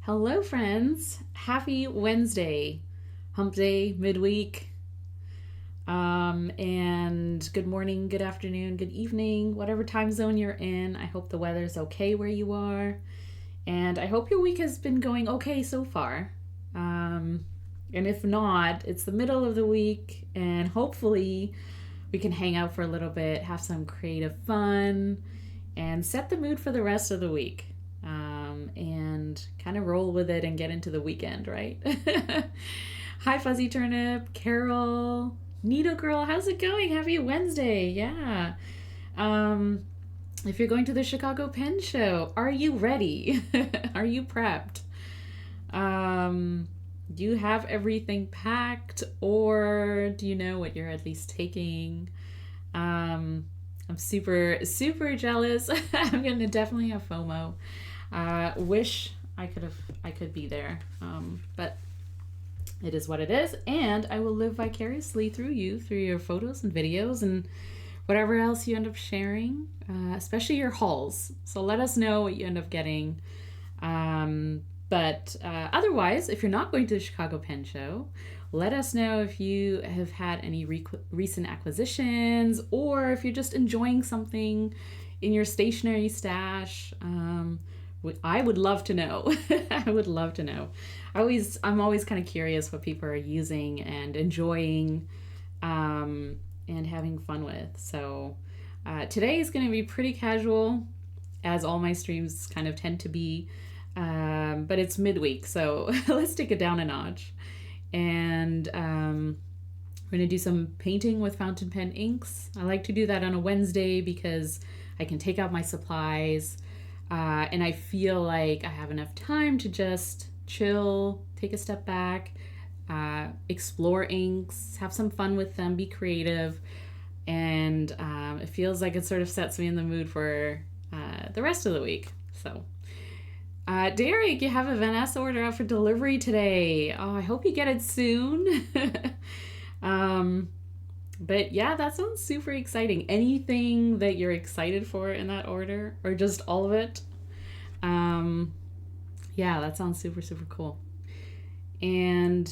Hello, friends. Happy Wednesday, hump day, midweek. And good morning, good afternoon, good evening, whatever time zone you're in. I hope the weather's okay where you are. And I hope your week has been going okay so far. And if not, it's the middle of the week, and hopefully we can hang out for a little bit, have some creative fun, and set the mood for the rest of the week. And kind of roll with it and get into the weekend, right? Hi, Fuzzy Turnip, Carol, Needle Girl, how's it going? Happy Wednesday, yeah. If you're going to the Chicago Pen Show, are you ready? Are you prepped? Do you have everything packed, or do you know what you're at least taking? I'm super jealous. I'm gonna definitely have FOMO. Wish I could be there, but it is what it is, and I will live vicariously through you, through your photos and videos and whatever else you end up sharing, especially your hauls. So let us know what you end up getting. But otherwise, if you're not going to the Chicago Pen Show, let us know if you have had any recent acquisitions, or if you're just enjoying something in your stationery stash. I would love to know. I would love to know. I'm always kind of curious what people are using and enjoying, and having fun with. So today is going to be pretty casual, as all my streams kind of tend to be. But it's midweek, so let's take it down a notch. And we're going to do some painting with fountain pen inks. I like to do that on a Wednesday because I can take out my supplies, and I feel like I have enough time to just chill, take a step back, explore inks, have some fun with them, be creative, and it feels like it sort of sets me in the mood for the rest of the week. So Derek, you have a Vanessa order out for delivery today. Oh, I hope you get it soon. But yeah, that sounds super exciting. Anything that you're excited for in that order, or just all of it? Yeah, that sounds super cool. And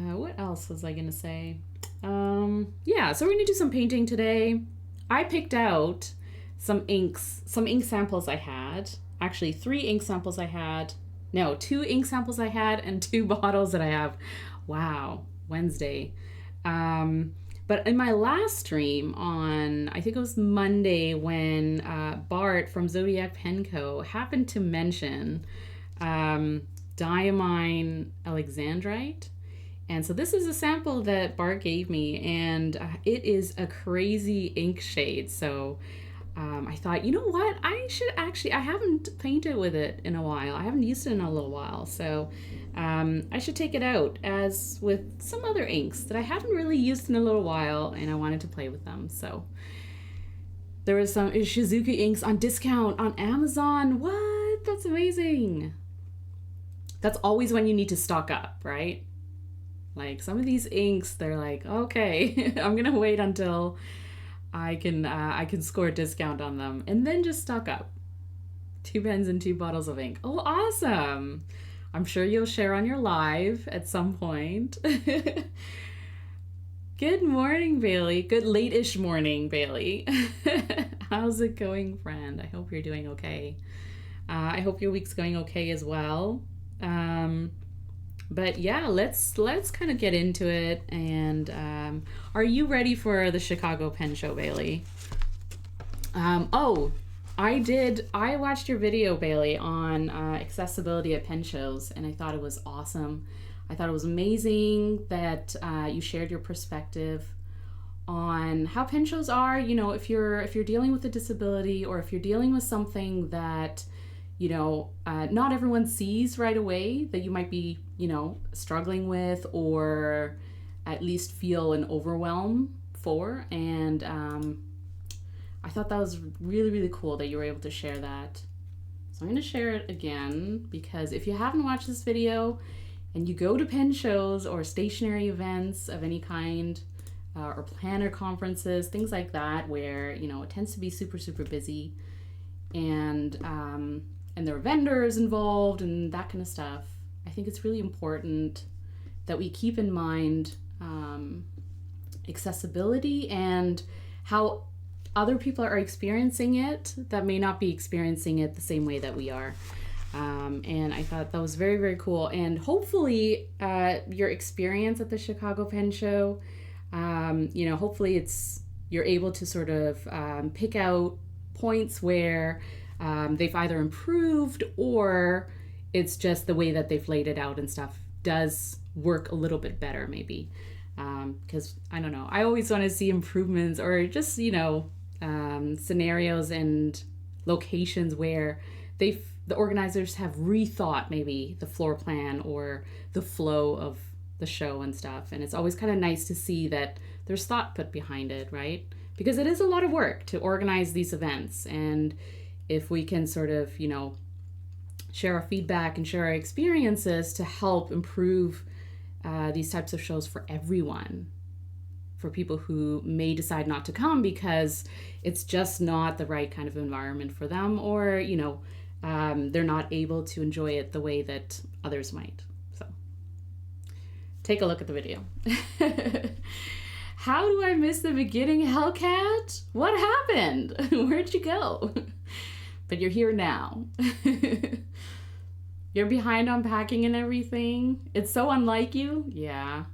what else was I gonna say? Yeah, so we're gonna do some painting today. I picked out some ink samples I had. Actually, 3 ink samples I had. No, 2 ink samples I had and 2 bottles that I have. Wow, Wednesday. But in my last stream on, I think it was Monday, when Bart from Zodiac Pen Co. happened to mention Diamine Alexandrite. And so this is a sample that Bart gave me, and it is a crazy ink shade. So I thought, you know what, I haven't painted with it in a while. I haven't used it in a little while. So I should take it out, as with some other inks that I haven't really used in a little while, and I wanted to play with them. So there was some Shizuku inks on discount on Amazon. What? That's amazing. That's always when you need to stock up, right? Like, some of these inks, they're like, okay, I'm gonna wait until I can score a discount on them, and then just stock up. 2 pens and 2 bottles of ink. Oh, awesome. I'm sure you'll share on your live at some point. Good morning, Bailey. Good late-ish morning, Bailey. How's it going, friend? I hope you're doing okay. I hope your week's going okay as well. But yeah, let's kind of get into it. And are you ready for the Chicago Pen Show, Bailey? I watched your video, Bailey, on accessibility at pen shows, and I thought it was awesome. I thought it was amazing that you shared your perspective on how pen shows are. You know, if you're dealing with a disability, or if you're dealing with something that, you know, not everyone sees right away, that you might be, you know, struggling with, or at least feel an overwhelm for. And I thought that was really cool that you were able to share that. So I'm going to share it again, because if you haven't watched this video and you go to pen shows or stationery events of any kind, or planner conferences, things like that, where, you know, it tends to be super busy, and and there are vendors involved and that kind of stuff, I think it's really important that we keep in mind accessibility and how other people are experiencing it that may not be experiencing it the same way that we are. And I thought that was very, very cool. And hopefully your experience at the Chicago Pen Show, hopefully you're able to sort of pick out points where they've either improved or it's just the way that they've laid it out and stuff does work a little bit better maybe. Because I don't know, I always want to see improvements or just, scenarios and locations where the organizers have rethought maybe the floor plan or the flow of the show and stuff. And it's always kind of nice to see that there's thought put behind it, right? Because it is a lot of work to organize these events. And if we can sort of, share our feedback and share our experiences to help improve these types of shows for everyone, for people who may decide not to come because it's just not the right kind of environment for them, or they're not able to enjoy it the way that others might. So take a look at the video. How do I miss the beginning, Hellcat? What happened? Where'd you go? But you're here now. You're behind on packing and everything. It's so unlike you. Yeah.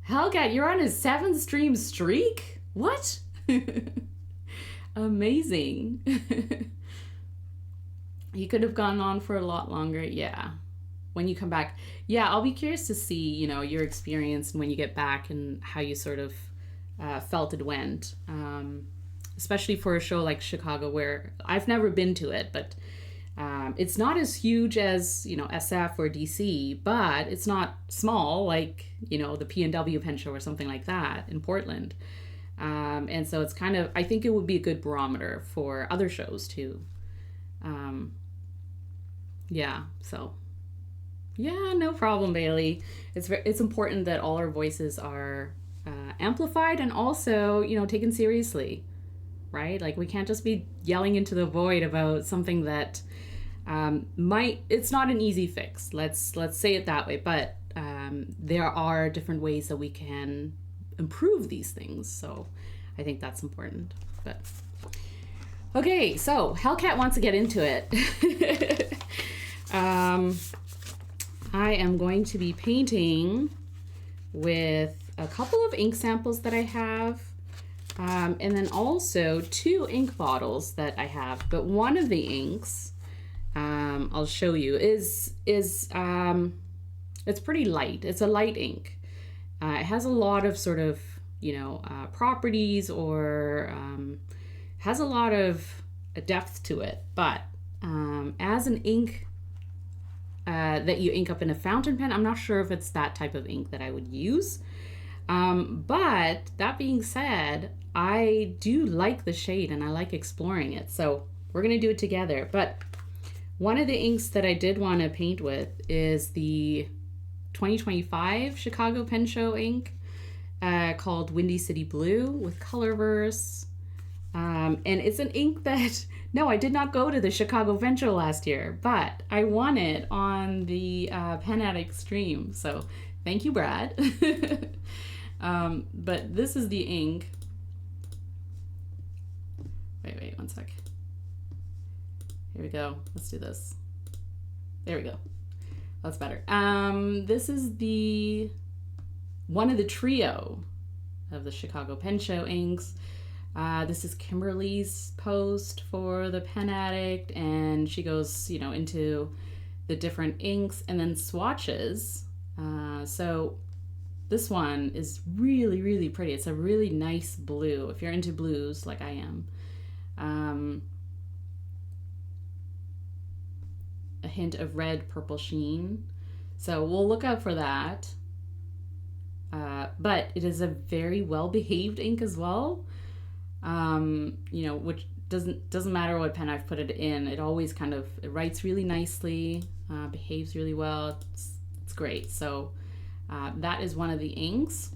Hellcat, you're on a 7-stream streak? What? Amazing. You could have gone on for a lot longer. Yeah. When you come back. Yeah, I'll be curious to see, your experience when you get back and how you sort of felt it went. Especially for a show like Chicago, where I've never been to it, but it's not as huge as, SF or DC, but it's not small like, the PNW Pen Show or something like that in Portland. And so it's kind of, I think it would be a good barometer for other shows too. So yeah, no problem, Bailey. It's important that all our voices are amplified and also, taken seriously, right? Like we can't just be yelling into the void about something that it's not an easy fix. Let's say it that way. But there are different ways that we can improve these things. So I think that's important. But okay, so Hellcat wants to get into it. I am going to be painting with a couple of ink samples that I have. And then also 2 ink bottles that I have. But one of the inks, I'll show you, is it's pretty light. It's a light ink. It has a lot of sort of, properties or has a lot of depth to it. But as an ink that you ink up in a fountain pen, I'm not sure if it's that type of ink that I would use. But that being said, I do like the shade and I like exploring it. So we're going to do it together. But one of the inks that I did want to paint with is the 2025 Chicago Pen Show ink called Windy City Blue with Colorverse. And it's an ink that, no, I did not go to the Chicago Pen Show last year, but I won it on the Pen Addict stream. So thank you, Brad. But this is the ink. Wait, one sec. Here we go. Let's do this. There we go. That's better. This is one of the trio of the Chicago Pen Show inks. This is Kimberly's post for the Pen Addict, and she goes, into the different inks and then swatches. So this one is really, really pretty. It's a really nice blue, if you're into blues like I am. A hint of red purple sheen. So we'll look out for that. But it is a very well-behaved ink as well. Which doesn't matter what pen I've put it in. It always it writes really nicely, behaves really well. It's great. So that is one of the inks.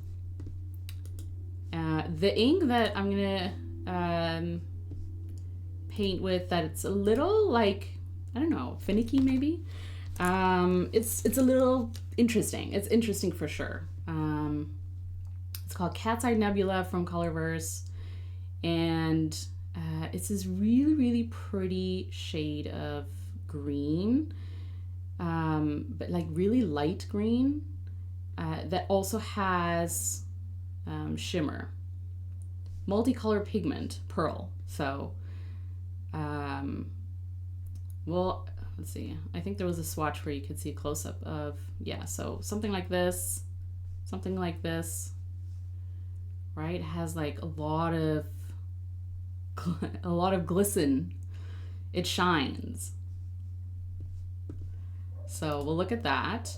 The ink that I'm gonna paint with that it's a little like, I don't know, finicky maybe. It's a little interesting. It's interesting for sure. It's called Cat's Eye Nebula from Colorverse, and it's this really, really pretty shade of green, but like really light green, that also has shimmer. Multicolor pigment, pearl. So, well, let's see. I think there was a swatch where you could see a close-up of, yeah, so something like this, right? It has like a lot of glisten. It shines. So we'll look at that.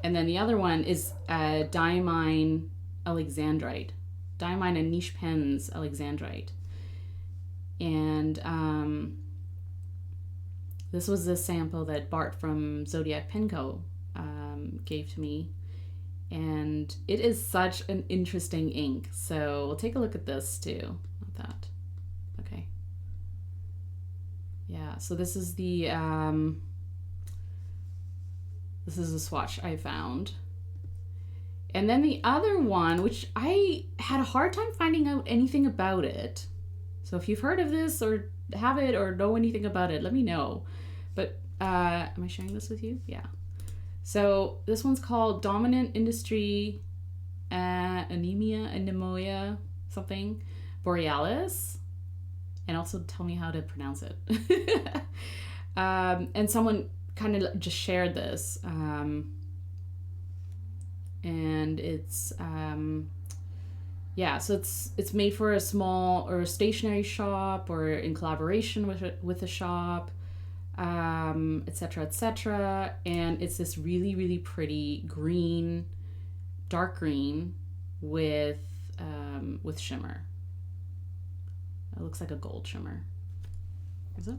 And then the other one is Diamine Alexandrite. Diamine and Niche Pens Alexandrite. And this was the sample that Bart from Zodiac Pen Co. Gave to me. And it is such an interesting ink. So we'll take a look at this too. Not that. Okay. Yeah, so this is the this is a swatch I found. And then the other one, which I had a hard time finding out anything about it. So if you've heard of this or have it or know anything about it, let me know. But am I sharing this with you? Yeah. So this one's called Dominant Industry Anemoia something, Borealis. And also tell me how to pronounce it. And someone kind of just shared this. And it's yeah, so it's made for a small or a stationary shop or in collaboration with a shop, etc., etc. And it's this really, really pretty green, dark green with shimmer. It looks like a gold shimmer. Is it?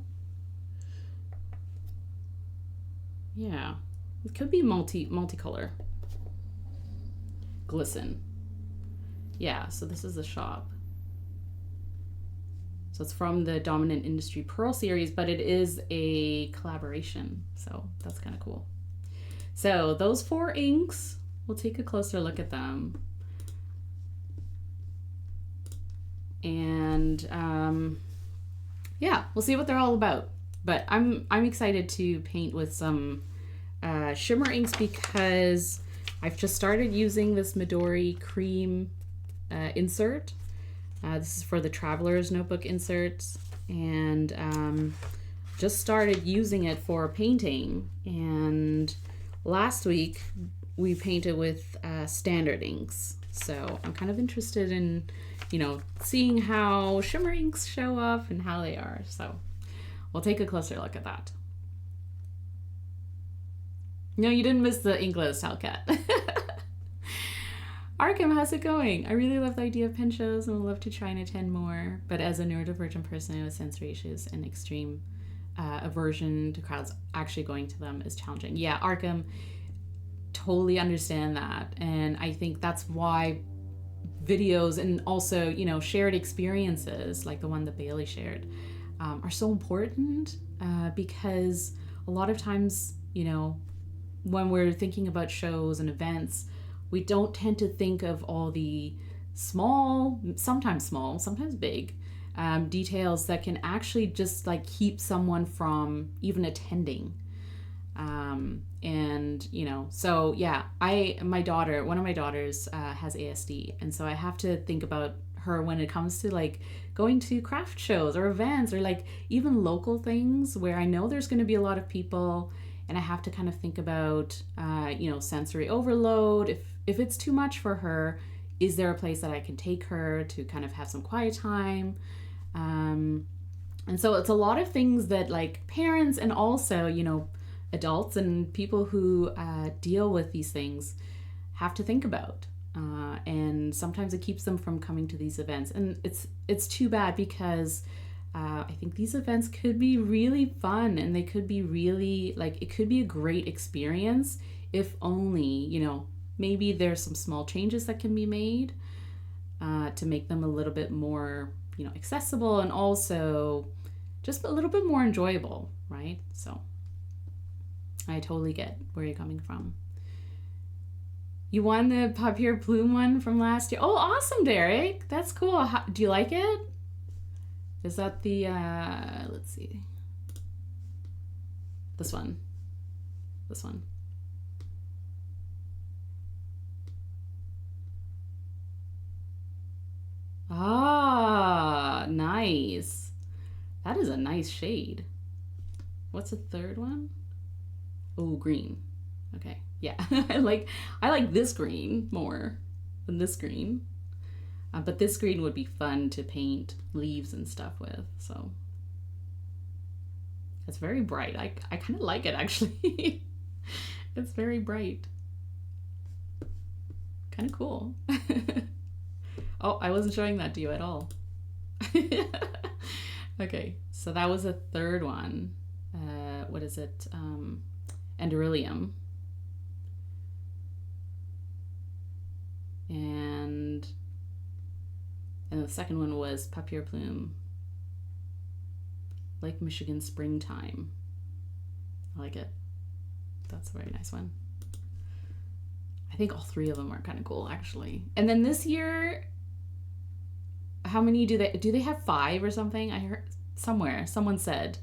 Yeah, it could be multicolor. Glisten. Yeah, so this is the shop. So it's from the Dominant Industry Pearl series, but it is a collaboration. So that's kind of cool. So those 4 inks, we'll take a closer look at them. And yeah, we'll see what they're all about. But I'm excited to paint with some shimmer inks because I've just started using this Midori cream insert. This is for the Traveler's Notebook inserts, and just started using it for painting. And last week we painted with standard inks. So I'm kind of interested in, you know, seeing how shimmer inks show up and how they are. So we'll take a closer look at that. No, you didn't miss the ink list, Hellcat. Arkham, how's it going? I really love the idea of pen shows and would love to try and attend more. But as a neurodivergent person with sensory issues and extreme aversion to crowds, actually going to them is challenging. Yeah, Arkham, totally understand that. And I think that's why videos and also, you know, shared experiences like the one that Bailey shared are so important because a lot of times, you know, when we're thinking about shows and events, we don't tend to think of all the small, sometimes big details that can actually just like keep someone from even attending. And you know, so yeah, one of my daughters has ASD, and so I have to think about her when it comes to like going to craft shows or events or like even local things where I know there's going to be a lot of people, and I have to kind of think about you know, sensory overload. If it's too much for her, is there a place that I can take her to kind of have some quiet time? And so it's a lot of things that like parents and also, you know, adults and people who deal with these things have to think about. And sometimes it keeps them from coming to these events. And it's too bad because I think these events could be really fun and they could be really, like, it could be a great experience if only, you know, maybe there's some small changes that can be made to make them a little bit more, you know, accessible and also just a little bit more enjoyable, right? So I totally get where you're coming from. You won the Papier Plume one from last year. Oh, awesome, Derek. That's cool. Do you like it? Is that the, let's see. This one. This one. Ah, nice. That is a nice shade. What's the third one? Oh, green. Okay. Yeah. I like this green more than this green. But this green would be fun to paint leaves and stuff with. So it's very bright. I kind of like it, actually. It's very bright. Kind of cool. Oh, I wasn't showing that to you at all. Okay, so that was a third one. What is it? Enderilium. And the second one was Papier Plume. Lake Michigan Springtime. I like it. That's a very nice one. I think all three of them are kind of cool, actually. And then this year, how many do they have 5 or something? I heard somewhere, someone said.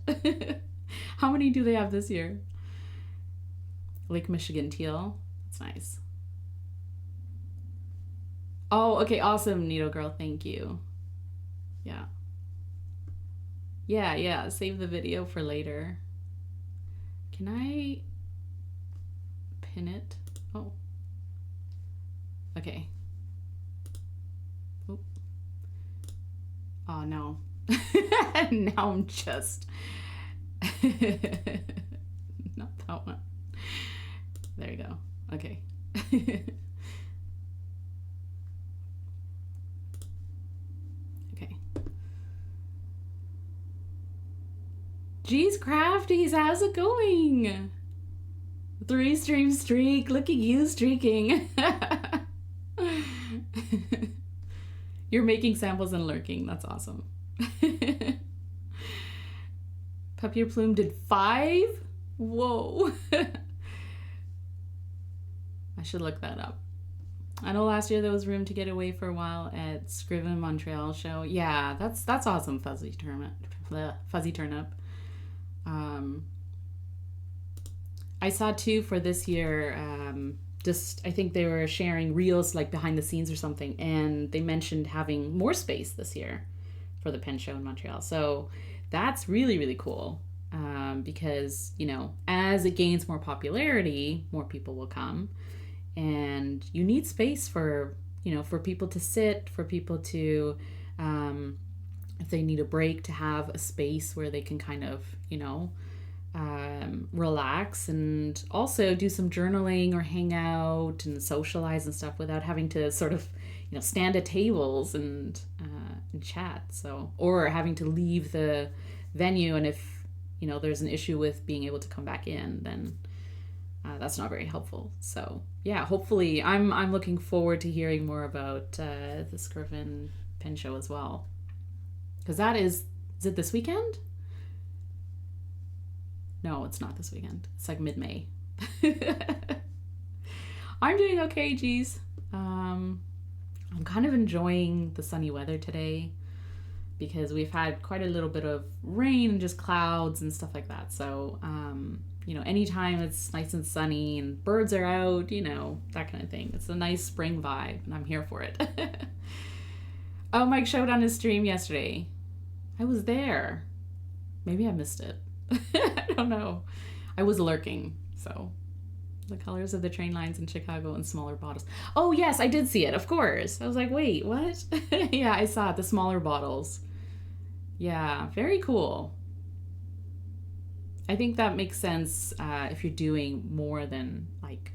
How many do they have this year? Lake Michigan Teal. That's nice. Oh, okay, awesome, Needle Girl, thank you. Yeah. Yeah, save the video for later. Can I pin it? Oh. Okay. Oop. Oh, no. Now I'm just... Not that one. There you go. Okay. Okay. Geez, Crafties, how's it going? 3 stream streak. Look at you streaking. You're making samples and lurking. That's awesome. Papier Plume did 5? Whoa. I should look that up. I know last year there was room to get away for a while at Scriven Montreal show. Yeah, that's awesome, Fuzzy Turnip. I saw 2 for this year. Just, I think they were sharing reels like behind the scenes or something, and they mentioned having more space this year for the pen show in Montreal. So that's really, really cool, because, you know, as it gains more popularity, more people will come, and you need space for, you know, for people to sit, for people to, if they need a break, to have a space where they can kind of, you know, relax and also do some journaling or hang out and socialize and stuff without having to sort of, you know, stand at tables and chat. So, or having to leave the venue, and if, you know, there's an issue with being able to come back in, then that's not very helpful. So yeah, hopefully I'm looking forward to hearing more about the Scriven pen show as well, because that is it this weekend? No, it's not this weekend. It's like mid-May. I'm doing okay, geez. I'm kind of enjoying the sunny weather today because we've had quite a little bit of rain and just clouds and stuff like that. So, you know, anytime it's nice and sunny and birds are out, you know, that kind of thing. It's a nice spring vibe, and I'm here for it. Oh, Mike showed on his stream yesterday. I was there. Maybe I missed it. I don't know. I was lurking, so. The colors of the train lines in Chicago in smaller bottles. Oh, yes, I did see it, of course. I was like, wait, what? Yeah, I saw it, the smaller bottles. Yeah, very cool. I think that makes sense if you're doing more than like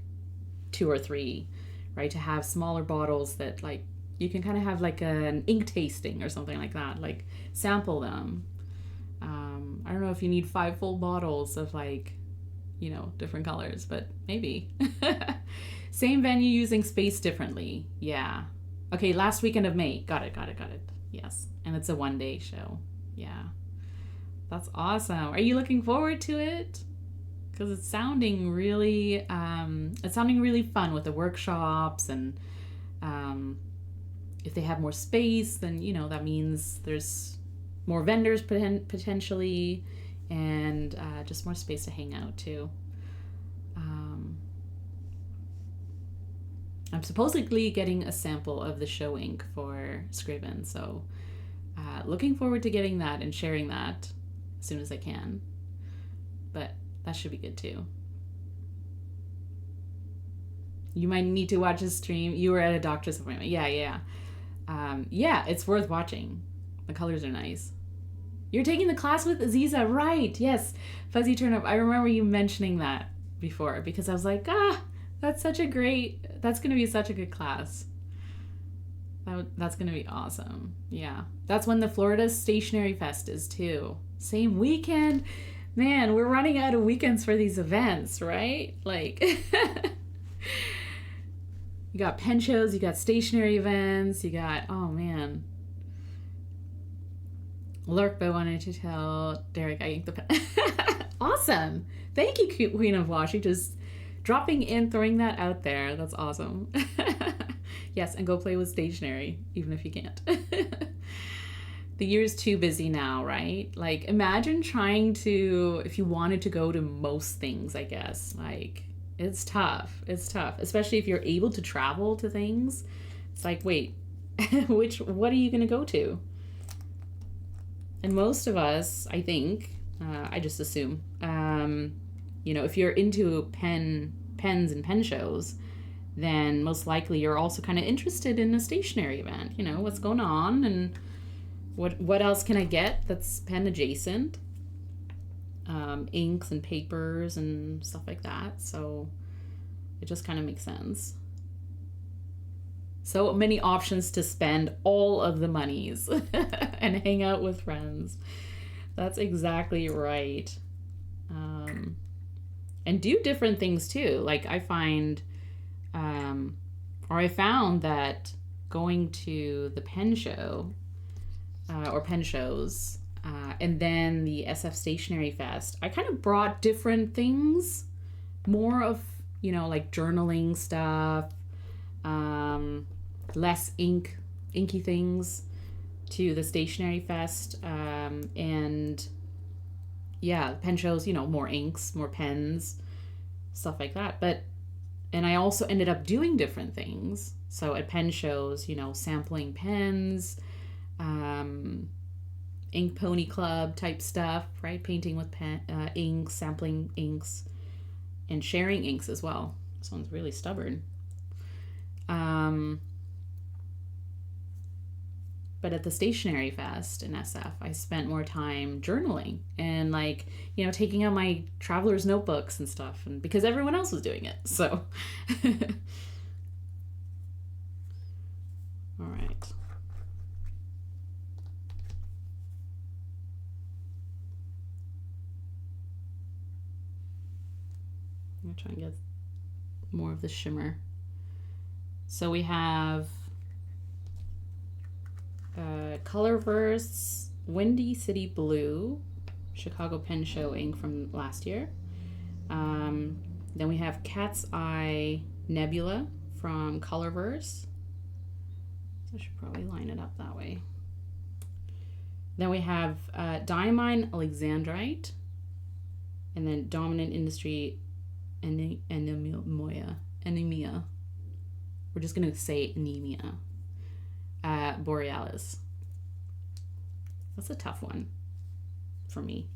2 or 3, right? To have smaller bottles that like you can kind of have like an ink tasting or something like that, like sample them. I don't know if you need 5 full bottles of like, you know, different colors, but maybe. Same venue using space differently. Yeah. Okay, last weekend of May. Got it. Yes. And it's a 1-day show. Yeah. That's awesome. Are you looking forward to it? Because it's sounding really fun with the workshops, and if they have more space, then that means there's more vendors potentially, and just more space to hang out too. I'm supposedly getting a sample of the show ink for Scriven, so looking forward to getting that and sharing that as soon as I can. But that should be good too. You might need to watch a stream. You were at a doctor's appointment. Yeah. Yeah, it's worth watching. The colors are nice. You're taking the class with Aziza, right? Yes, Fuzzy Turnip. I remember you mentioning that before, because I was like, that's going to be such a good class. That's going to be awesome. Yeah. That's when the Florida Stationery Fest is too. Same weekend. Man, we're running out of weekends for these events, right? Like, you got pen shows, you got stationery events, you got, oh man. Lurkbo wanted to tell Derek I inked the pen. Awesome. Thank you, Queen of Washi. Just dropping in, throwing that out there. That's awesome. Yes, and go play with stationery, even if you can't. The year's too busy now, right? Like, imagine trying to, if you wanted to go to most things, I guess. Like, it's tough. It's tough, especially if you're able to travel to things. It's like, wait, what are you going to go to? And most of us, I think, I just assume, if you're into pens and pen shows, then most likely you're also kind of interested in a stationery event. What's going on and what else can I get that's pen adjacent? Inks and papers and stuff like that. So it just kind of makes sense. So many options to spend all of the monies and hang out with friends. That's exactly right. And do different things too. Like I found that going to the pen show or pen shows and then the SF Stationery Fest, I kind of brought different things, more of, like journaling stuff, less inky things to the Stationery Fest. And yeah, pen shows, more inks, more pens, stuff like that. And I also ended up doing different things. So at pen shows, sampling pens, ink pony club type stuff, right? Painting with inks, sampling inks, and sharing inks as well. This one's really stubborn. But at the Stationery Fest in SF, I spent more time journaling and taking out my traveler's notebooks and stuff, and because everyone else was doing it. So, all right. I'm gonna try and get more of the shimmer. So we have Colorverse Windy City Blue, Chicago Pen Show ink from last year. Then we have Cat's Eye Nebula from Colorverse. So I should probably line it up that way. Then we have Diamine Alexandrite, and then Dominant Industry Anemoia. We're just going to say anemia. Borealis. That's a tough one for me.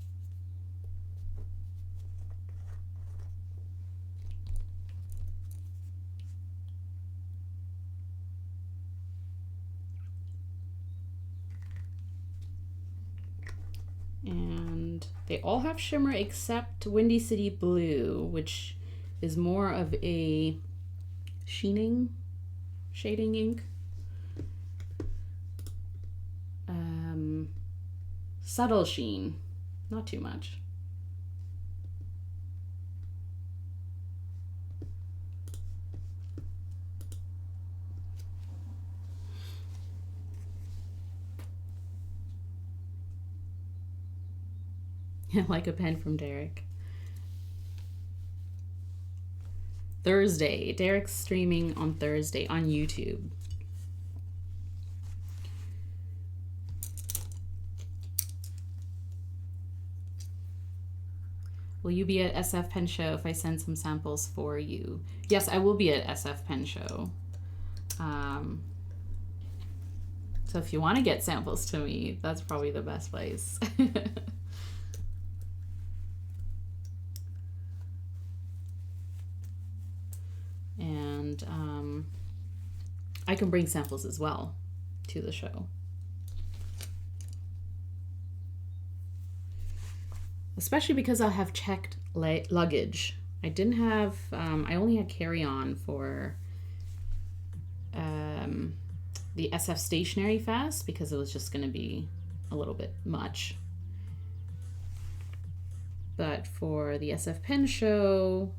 And they all have shimmer except Windy City Blue, which is more of a shading ink. Subtle sheen, not too much. Like a pen from Derek. Thursday. Derek's streaming on Thursday on YouTube. Will you be at SF Pen Show if I send some samples for you? Yes, I will be at SF Pen Show. So if you want to get samples to me, that's probably the best place. And I can bring samples as well to the show. Especially because I'll have checked luggage. I didn't have, I only had carry-on for the SF Stationery Fest because it was just going to be a little bit much. But for the SF Pen Show,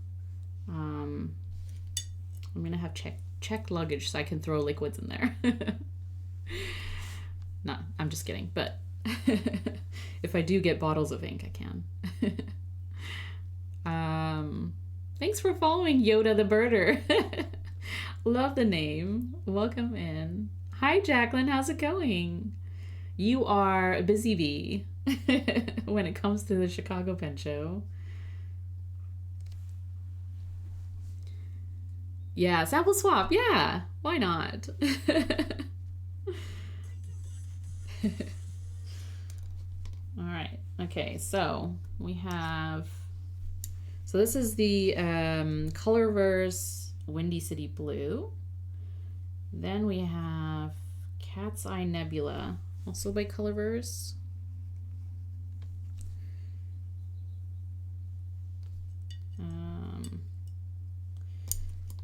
I'm going to have checked luggage so I can throw liquids in there. No, I'm just kidding. But if I do get bottles of ink, I can. Thanks for following Yoda the Birder. Love the name. Welcome in. Hi, Jacqueline. How's it going? You are a busy bee when it comes to the Chicago Pen Show. Yeah, sample swap. Yeah, why not? All right. Okay, so we have... So this is the Colorverse Windy City Blue. Then we have Cat's Eye Nebula, also by Colorverse.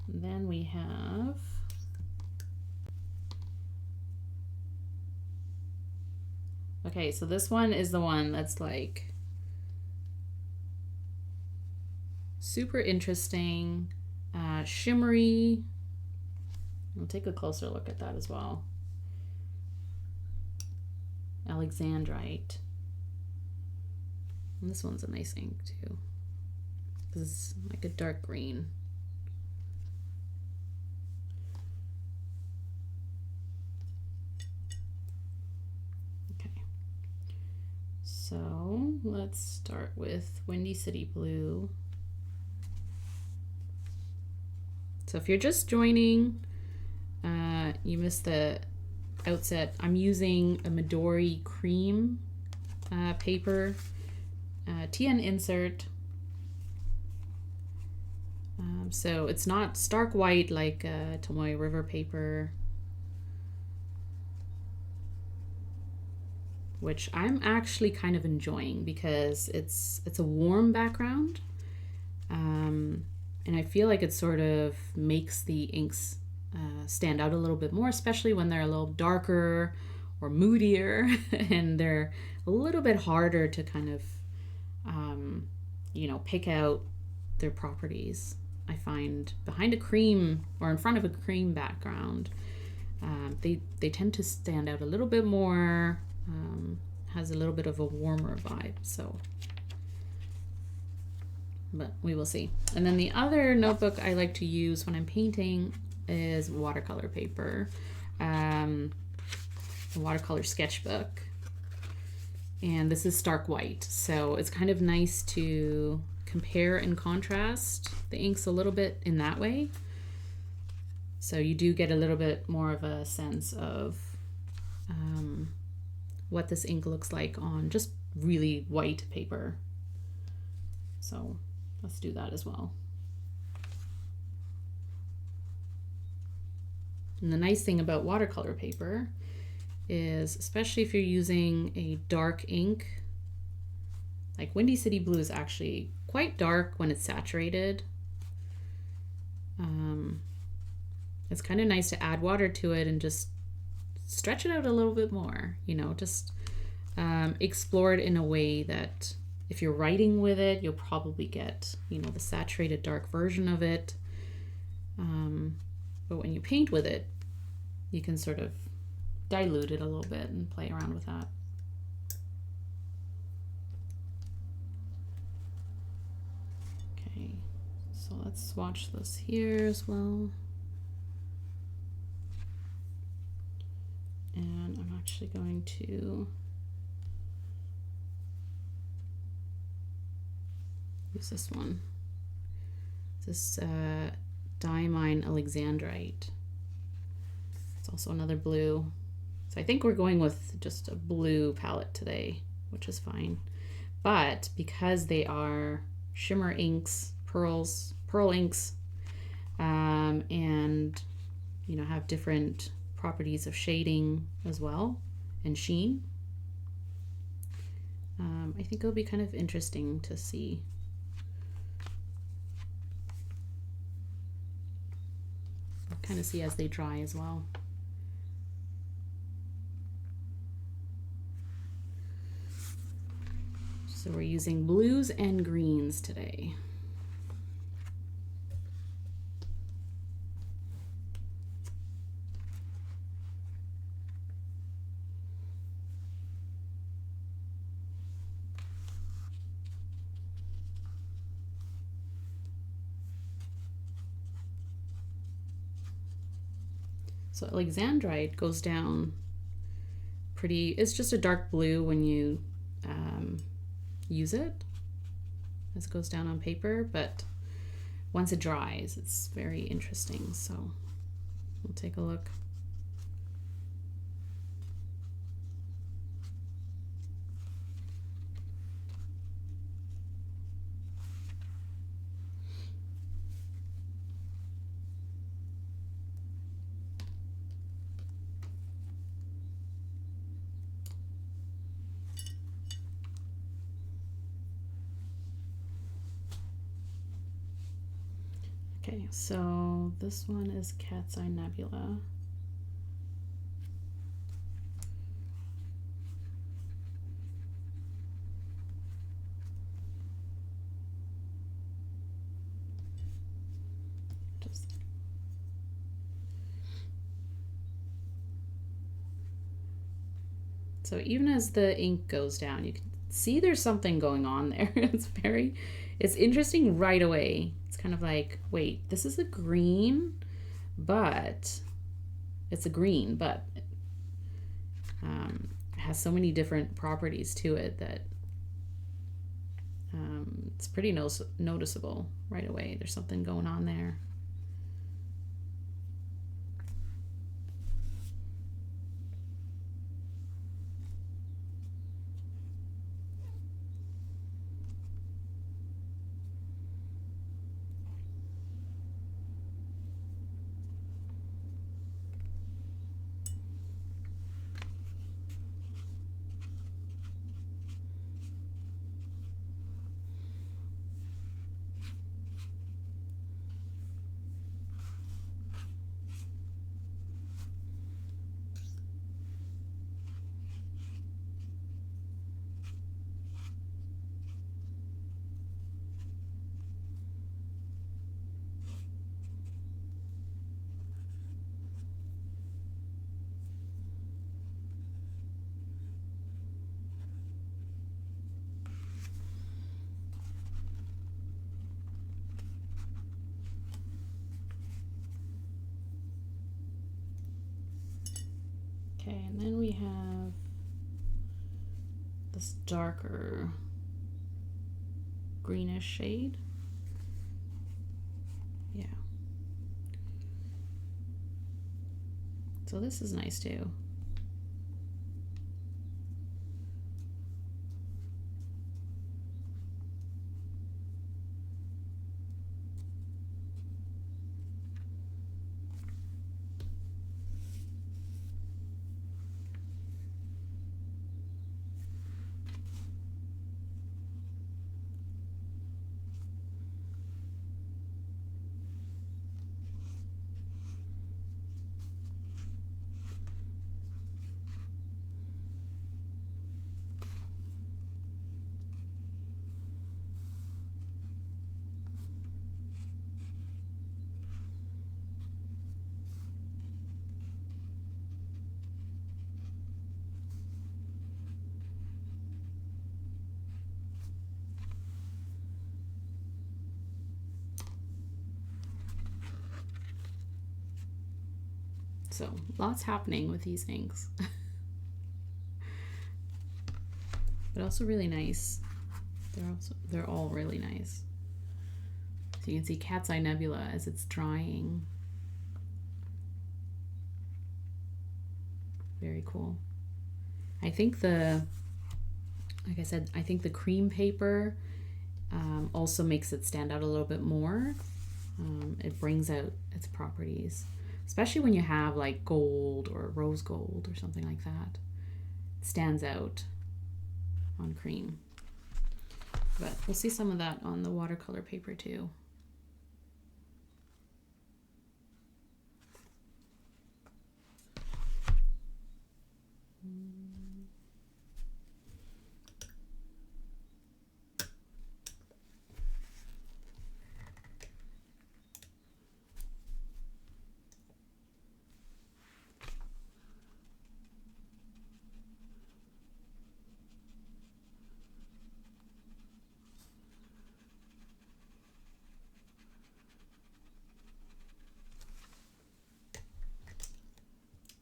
Then we have okay, so this one is the one that's like super interesting, shimmery. We'll take a closer look at that as well. Alexandrite. And this one's a nice ink too. This is like a dark green. So let's start with Windy City Blue. So if you're just joining, you missed the outset. I'm using a Midori cream paper, TN insert. So it's not stark white like Tomoe River paper, which I'm actually kind of enjoying because it's a warm background, and I feel like it sort of makes the inks stand out a little bit more, especially when they're a little darker or moodier and they're a little bit harder to kind of pick out their properties. I find behind a cream or in front of a cream background, they tend to stand out a little bit more. Has a little bit of a warmer vibe, so but we will see. And then the other notebook I like to use when I'm painting is watercolor paper, a watercolor sketchbook, and this is stark white, so it's kind of nice to compare and contrast the inks a little bit in that way, so you do get a little bit more of a sense of what this ink looks like on just really white paper. So let's do that as well. And the nice thing about watercolor paper is, especially if you're using a dark ink, like Windy City Blue is actually quite dark when it's saturated. It's kind of nice to add water to it and just stretch it out a little bit more, just explore it in a way that if you're writing with it, you'll probably get, the saturated dark version of it. But when you paint with it, you can sort of dilute it a little bit and play around with that. Okay, so let's swatch this here as well. And I'm actually going to use this one. This Diamine Alexandrite. It's also another blue. So I think we're going with just a blue palette today, which is fine. But because they are shimmer inks, pearl inks, and you know, have different properties of shading as well and sheen, I think it'll be kind of interesting to see. I'll kind of see as they dry as well. So we're using blues and greens today. So Alexandrite goes down pretty, it's just a dark blue when you use it, as it goes down on paper, but once it dries, it's very interesting. So we'll take a look. Okay, so this one is Cat's Eye Nebula. So even as the ink goes down, you can see there's something going on there. It's interesting right away. It's kind of like, wait, this is a green, but it's a green, but it has so many different properties to it that it's pretty noticeable right away. There's something going on there. Okay, and then we have this darker greenish shade. Yeah. So this is nice too. So lots happening with these inks. But also really nice. They're all really nice. So you can see Cat's Eye Nebula as it's drying. Very cool. I think like I said, I think the cream paper also makes it stand out a little bit more. It brings out its properties, especially when you have like gold or rose gold or something like that. It stands out on cream. But we'll see some of that on the watercolor paper too.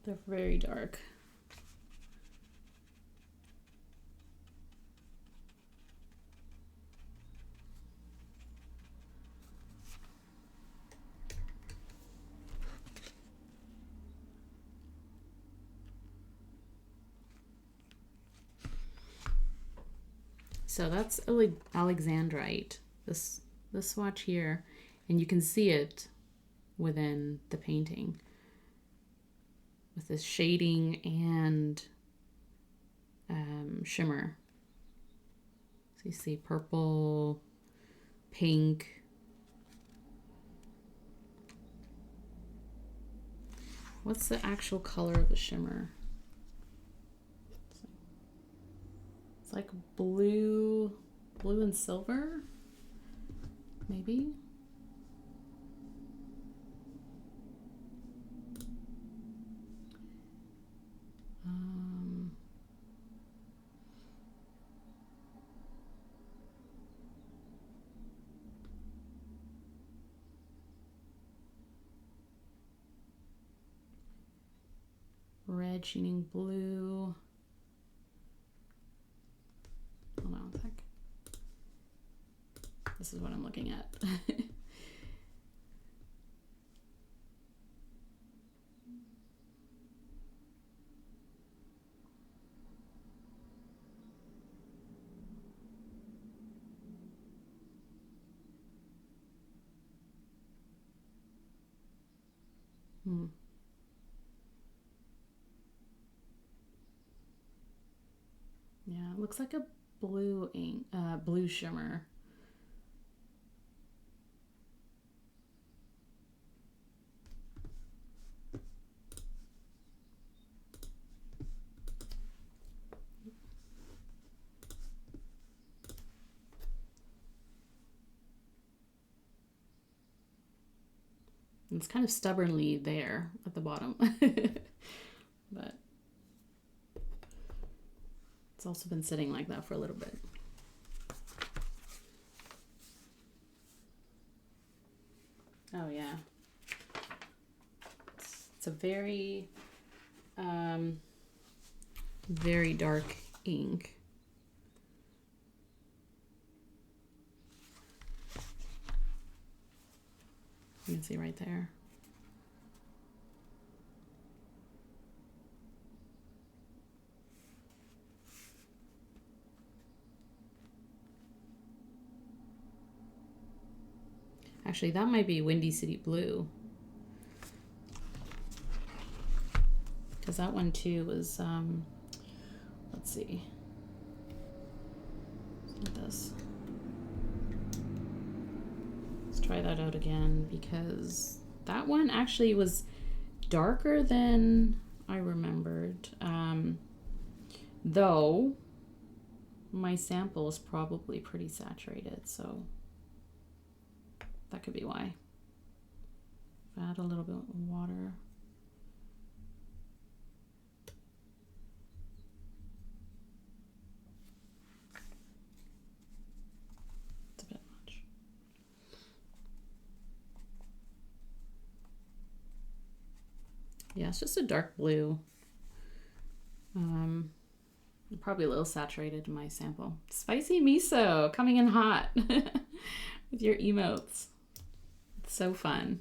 They're very dark. So that's Alexandrite, this swatch here, and you can see it within the painting with this shading and shimmer. So you see purple, pink. What's the actual color of the shimmer? It's like blue and silver, maybe. Red sheening blue. Hold on a sec. This is what I'm looking at. Yeah, it looks like a blue ink, blue shimmer. It's kind of stubbornly there at the bottom. But it's also been sitting like that for a little bit. Oh yeah. It's a very, very dark ink. You can see right there. Actually, that might be Windy City Blue. Because that one too was, let's see. This. Let's try that out again, because that one actually was darker than I remembered. Though my sample is probably pretty saturated, so that could be why. Add a little bit of water. It's a bit much. Yeah, it's just a dark blue. Probably a little saturated in my sample. Spicy miso coming in hot with your emotes. It's so fun.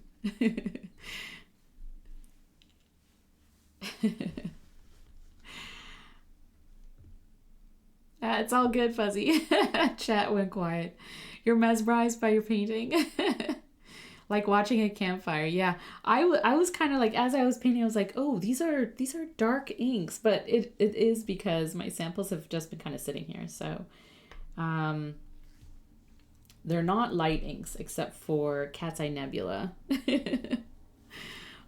It's all good, Fuzzy. Chat went quiet. You're mesmerized by your painting. Like watching a campfire. Yeah, I was kind of like, as I was painting, I was like, oh, these are dark inks, but it is because my samples have just been kind of sitting here. So they're not light inks except for Cat's Eye Nebula.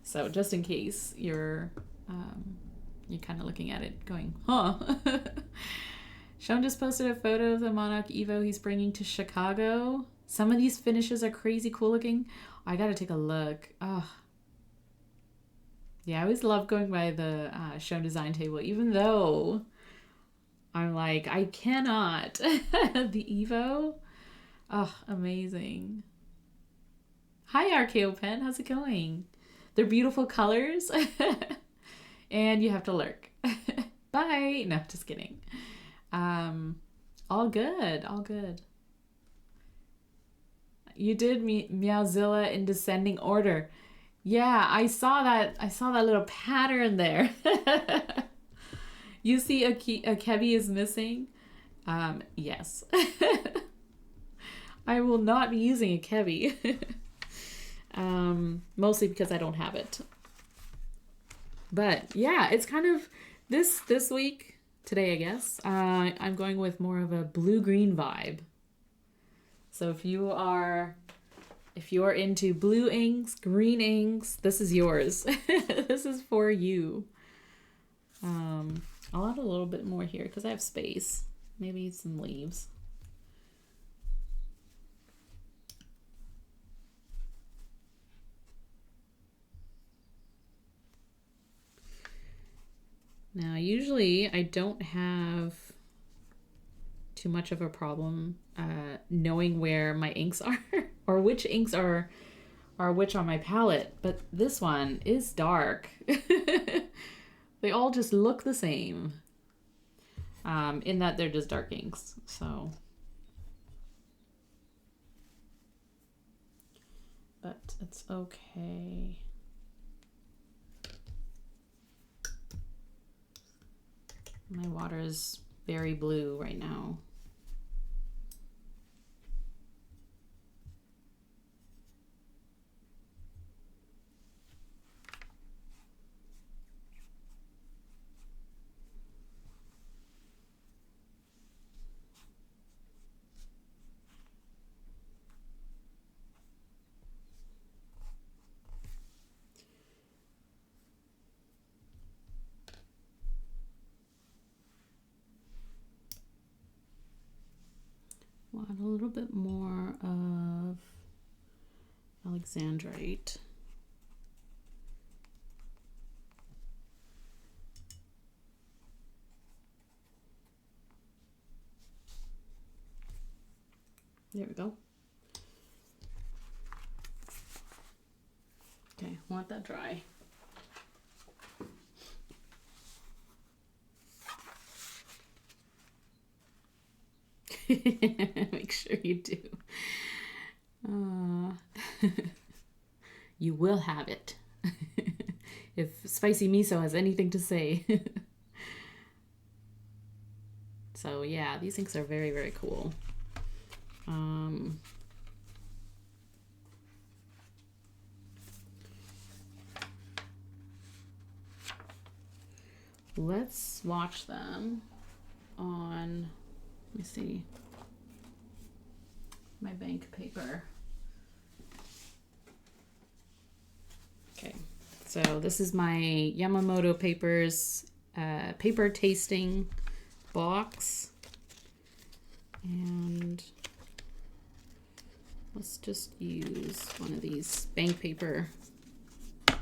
So just in case you're kind of looking at it going, huh? Sean just posted a photo of the Monarch Evo he's bringing to Chicago. Some of these finishes are crazy cool looking. I gotta take a look. Oh. Yeah, I always love going by the Sean design table, even though I'm like, I cannot. The Evo. Oh, amazing. Hi, RKO Pen. How's it going? They're beautiful colors. And you have to lurk. Bye. No, just kidding. All good. All good. You did Meowzilla in descending order. Yeah, I saw that. I saw that little pattern there. You see a Kebi is missing? Yes. I will not be using a Kebi. Mostly because I don't have it. But yeah, it's kind of this week, today I guess, I'm going with more of a blue-green vibe. So if you are into blue inks, green inks, this is yours. This is for you. I'll add a little bit more here because I have space. Maybe some leaves. Now, usually I don't have too much of a problem knowing where my inks are or which inks are which on my palette, but this one is dark. They all just look the same in that they're just dark inks. So, but it's okay. My water is very blue right now. Want a little bit more of Alexandrite. There we go. Okay, want that dry. Make sure you do. You will have it. If Spicy Miso has anything to say. So yeah, these inks are very, very cool. Let's swatch them on, let me see, my bank paper. Okay, so this is my Yamamoto Papers paper tasting box. And let's just use one of these bank paper. Out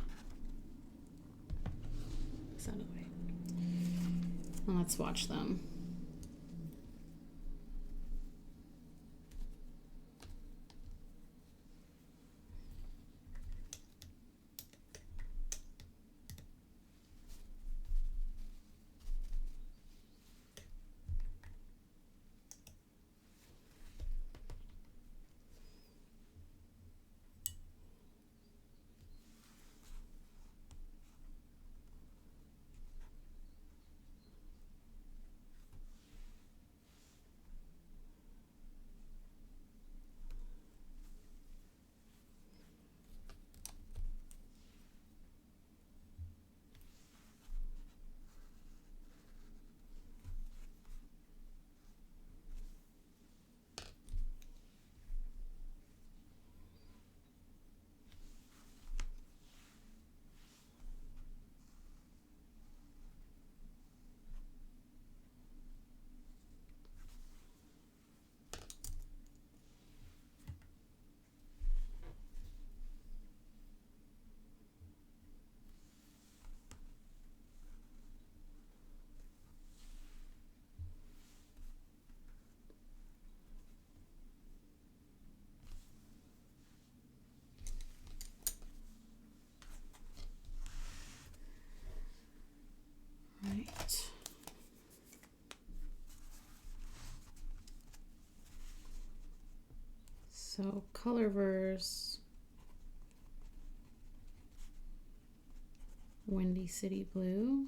of the way. And let's watch them. So Colorverse, Windy City Blue.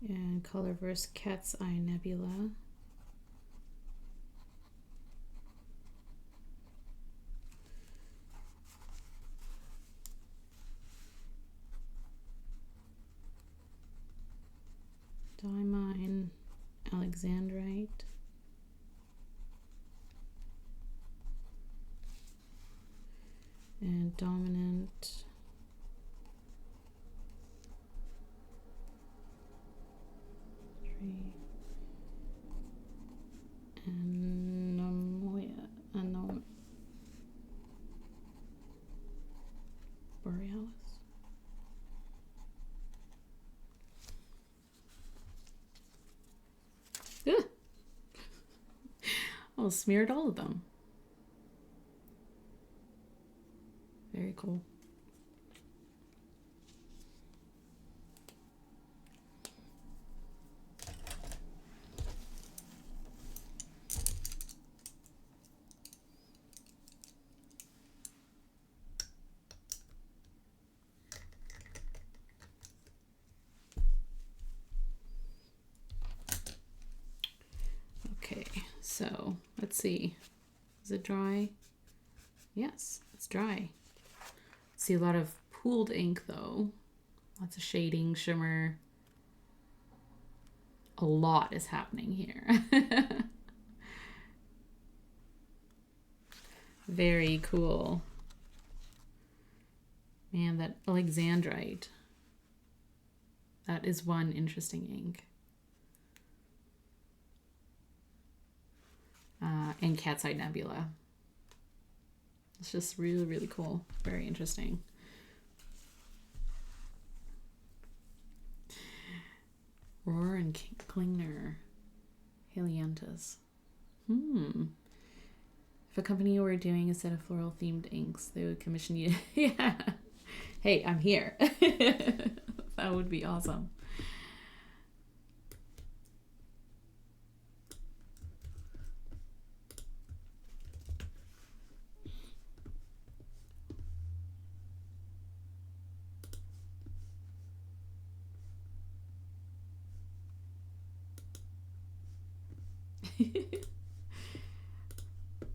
And Colorverse Cat's Eye Nebula. Diamine Alexandrite. And Dominant Anemoia, Borealis. Ugh. Oh, smeared all of them. Very cool. Okay, so let's see. Is it dry? Yes, it's dry. See a lot of pooled ink though. Lots of shading, shimmer. A lot is happening here. Very cool. Man, that Alexandrite. That is one interesting ink. And Cat's Eye Nebula. It's just really, really cool. Very interesting. Roar and Klingner. Helianthus. If a company were doing a set of floral themed inks, they would commission you. Yeah. Hey, I'm here. That would be awesome.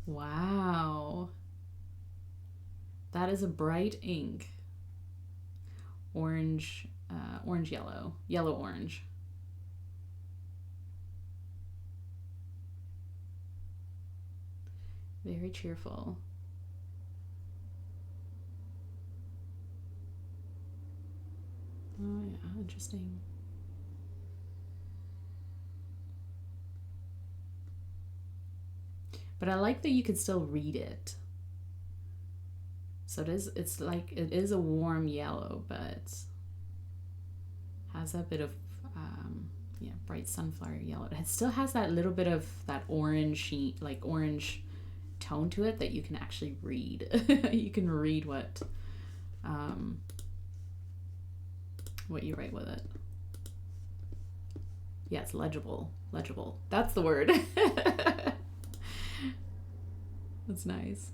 Wow. That is a bright ink. Orange, orange yellow, yellow orange. Very cheerful. Oh yeah, interesting. But I like that you can still read it. So it's like, it is a warm yellow, but has that bit of, yeah, bright sunflower yellow. It still has that little bit of that orange, like orange tone to it that you can actually read. You can read what you write with it. Yeah, it's legible. Legible. That's the word. That's nice.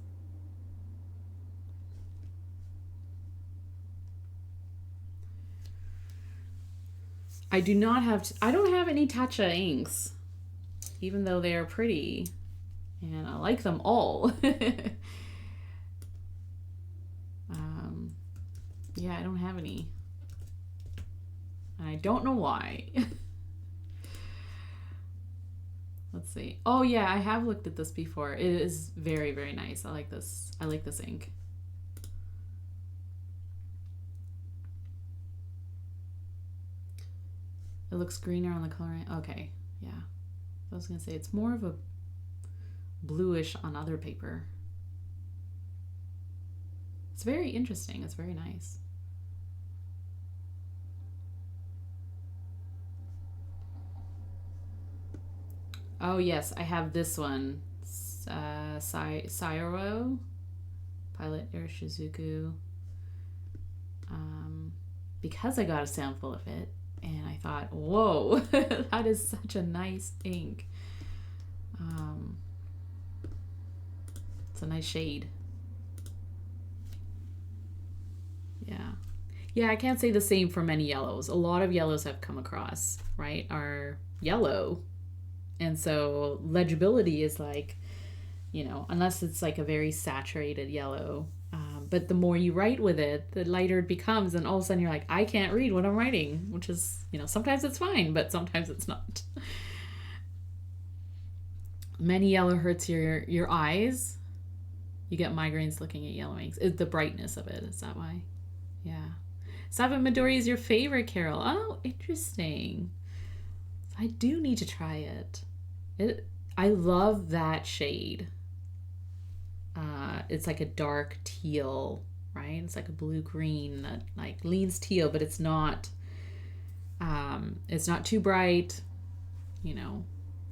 I don't have any Tatcha inks, even though they are pretty, and I like them all. Yeah, I don't have any. And I don't know why. Let's see. Oh yeah, I have looked at this before. It is very, very nice. I like this. I like this ink. It looks greener on the coloring. Okay, yeah. I was gonna say it's more of a bluish on other paper. It's very interesting. It's very nice. Oh yes, I have this one. Sairo, Pilot Air Shizuku. because I got a sample of it and I thought, whoa, that is such a nice ink. It's a nice shade. Yeah. Yeah, I can't say the same for many yellows. A lot of yellows I've come across, right, are yellow. And so legibility is like, you know, unless it's like a very saturated yellow. But the more you write with it, the lighter it becomes. And all of a sudden you're like, I can't read what I'm writing, which is, you know, sometimes it's fine, but sometimes it's not. Many yellow hurts your eyes. You get migraines looking at yellow inks. It's the brightness of it. Is that why? Yeah. Sabat Midori is your favorite, Carol. Oh, interesting. I do need to try it. I love that shade. It's like a dark teal, right? It's like a blue-green that like leans teal, but it's not too bright, you know,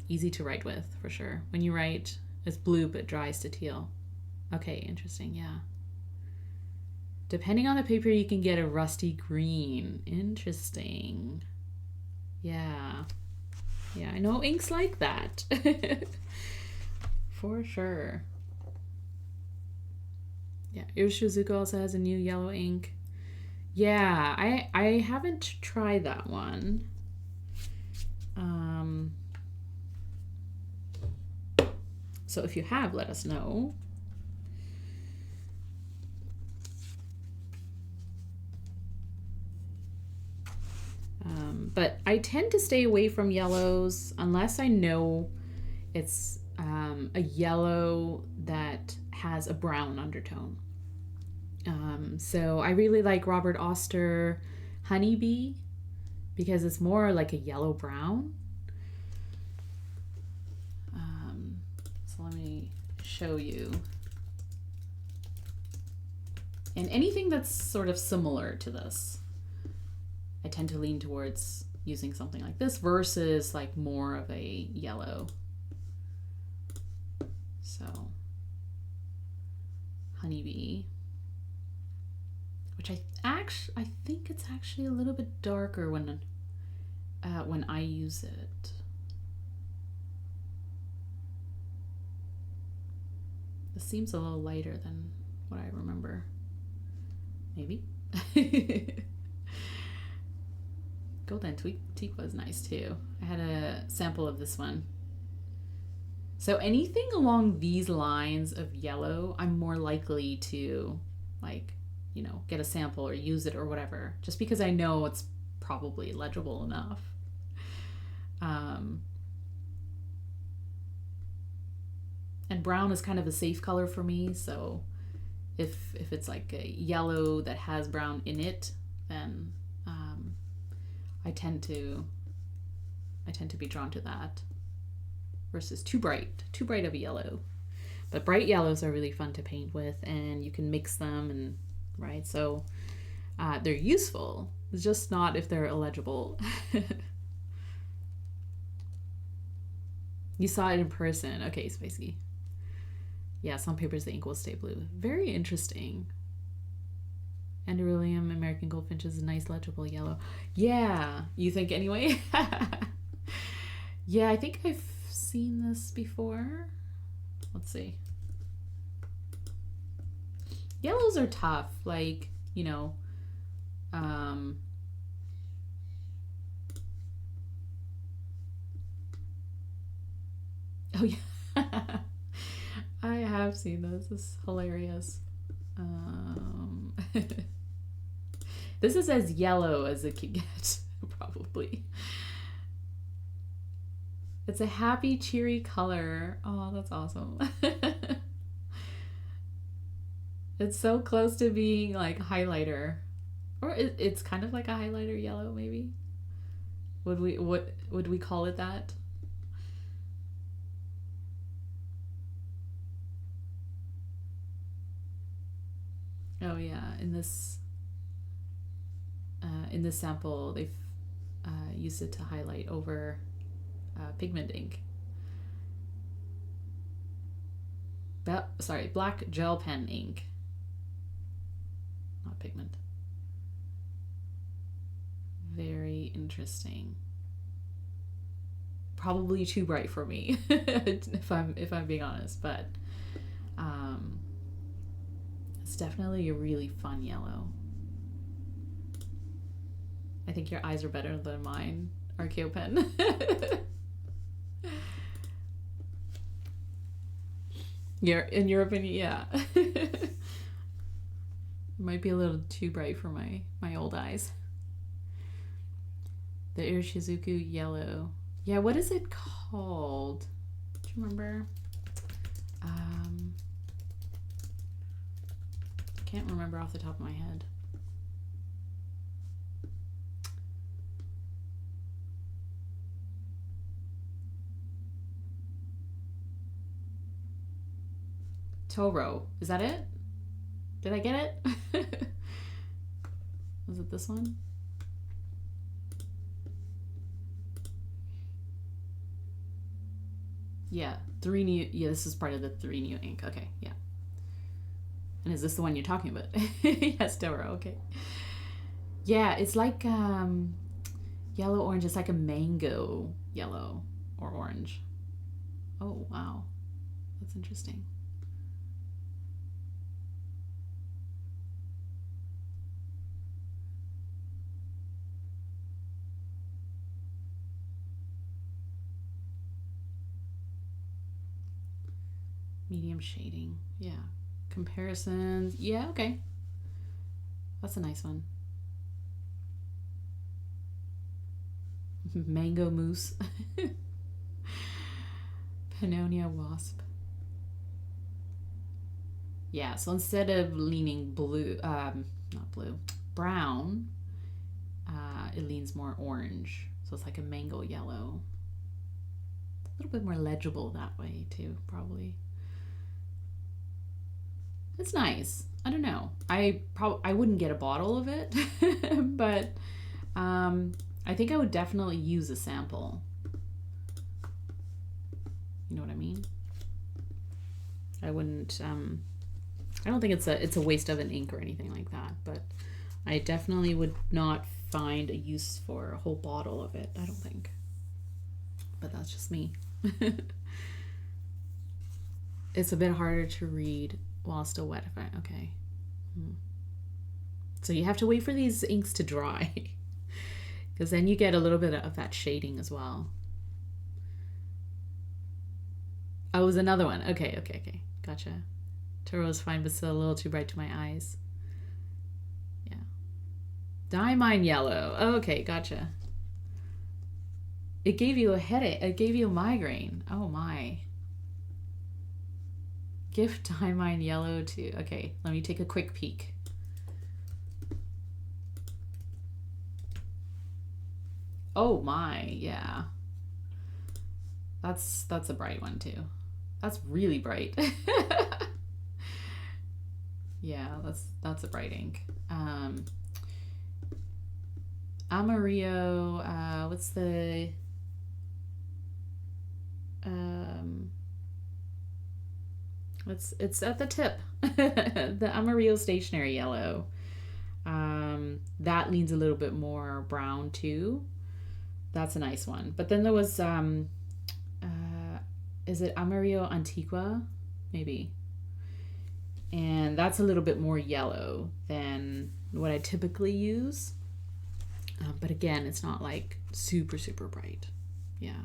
easy to write with for sure. When you write, it's blue but dries to teal. Okay, interesting, yeah. Depending on the paper, you can get a rusty green. Interesting. Yeah. Yeah, I know inks like that. For sure. Yeah, Iroshizuku also has a new yellow ink. Yeah, I haven't tried that one. So if you have, let us know. But I tend to stay away from yellows unless I know it's a yellow that has a brown undertone. So I really like Robert Oster Honeybee because it's more like a yellow-brown. So let me show you. And anything that's sort of similar to this, I tend to lean towards using something like this versus like more of a yellow. So Honeybee, which I think it's actually a little bit darker when I use it. This seems a little lighter than what I remember. Maybe. Golden Teak was nice too. I had a sample of this one. So anything along these lines of yellow, I'm more likely to like, you know, get a sample or use it or whatever, just because I know it's probably legible enough. And brown is kind of a safe color for me, so if it's like a yellow that has brown in it, then I tend to be drawn to that versus too bright of a yellow. But bright yellows are really fun to paint with, and you can mix them, and right, so they're useful. It's just not if they're illegible. You saw it in person. Okay, Spicy. Yeah, some papers the ink will stay blue. Very interesting. Anderillium American Goldfinch is a nice legible yellow. Yeah, you think anyway? Yeah, I think I've seen this before. Let's see. Yellows are tough, like, you know, oh yeah. I have seen this. This is hilarious. This is as yellow as it can get, probably. It's a happy, cheery color. Oh, that's awesome. It's so close to being like highlighter. Or it's kind of like a highlighter yellow, maybe. Would we call it that? Oh yeah, in this sample, they've used it to highlight over pigment ink. Black gel pen ink, not pigment. very interesting. Probably too bright for me, if I'm being honest, but it's definitely a really fun yellow. I think your eyes are better than mine, Archeo pen. In your opinion, yeah. Might be a little too bright for my old eyes. The Irishizuku yellow. Yeah, what is it called? Do you remember? I can't remember off the top of my head. Toro. Is that it? Did I get it? Was it this one? Yeah, 3 new. Yeah, this is part of the 3 new ink. Okay, yeah. And is this the one you're talking about? Yes, Toro. Okay. Yeah, it's like yellow orange. It's like a mango yellow or orange. Oh wow, that's interesting. Medium shading, yeah. Comparisons, yeah, okay. That's a nice one. Mango mousse. Pannonia wasp. Yeah, so instead of leaning blue, not blue, brown, it leans more orange. So it's like a mango yellow. A little bit more legible that way too, probably. It's nice. I don't know. I wouldn't get a bottle of it, but I think I would definitely use a sample. You know what I mean? I wouldn't. I don't think it's a waste of an ink or anything like that, but I definitely would not find a use for a whole bottle of it. I don't think. But that's just me. It's a bit harder to read while still wet. Okay. So you have to wait for these inks to dry, because then you get a little bit of that shading as well. Oh, it was another one. Okay. Gotcha. Toro's fine, but still a little too bright to my eyes. Yeah. Diamine yellow. Okay, gotcha. It gave you a headache. It gave you a migraine. Oh my. Gift Diamine yellow too. Okay, let me take a quick peek. Oh my, yeah. That's a bright one too. That's really bright. Yeah, that's a bright ink. Amarillo, what's the it's at the tip. The Amarillo stationery yellow. That leans a little bit more brown too. That's a nice one. But then there was is it Amarillo Antigua? Maybe. And that's a little bit more yellow than what I typically use. But again, it's not like super, super bright. Yeah.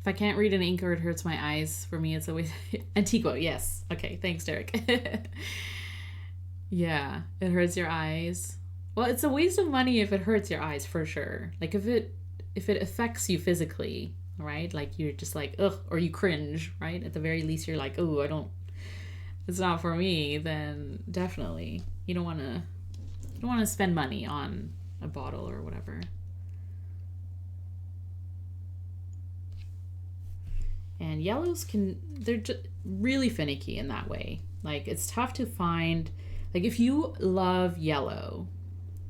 If I can't read an ink or it hurts my eyes, for me, it's always Antigua. Yes. Okay. Thanks, Derek. Yeah. It hurts your eyes. Well, it's a waste of money if it hurts your eyes, for sure. Like if it affects you physically, right? Like you're just like, ugh, or you cringe, right? At the very least, you're like, oh, it's not for me. Then definitely you don't want to spend money on a bottle or whatever. And yellows they're just really finicky in that way. Like it's tough to find, like if you love yellow,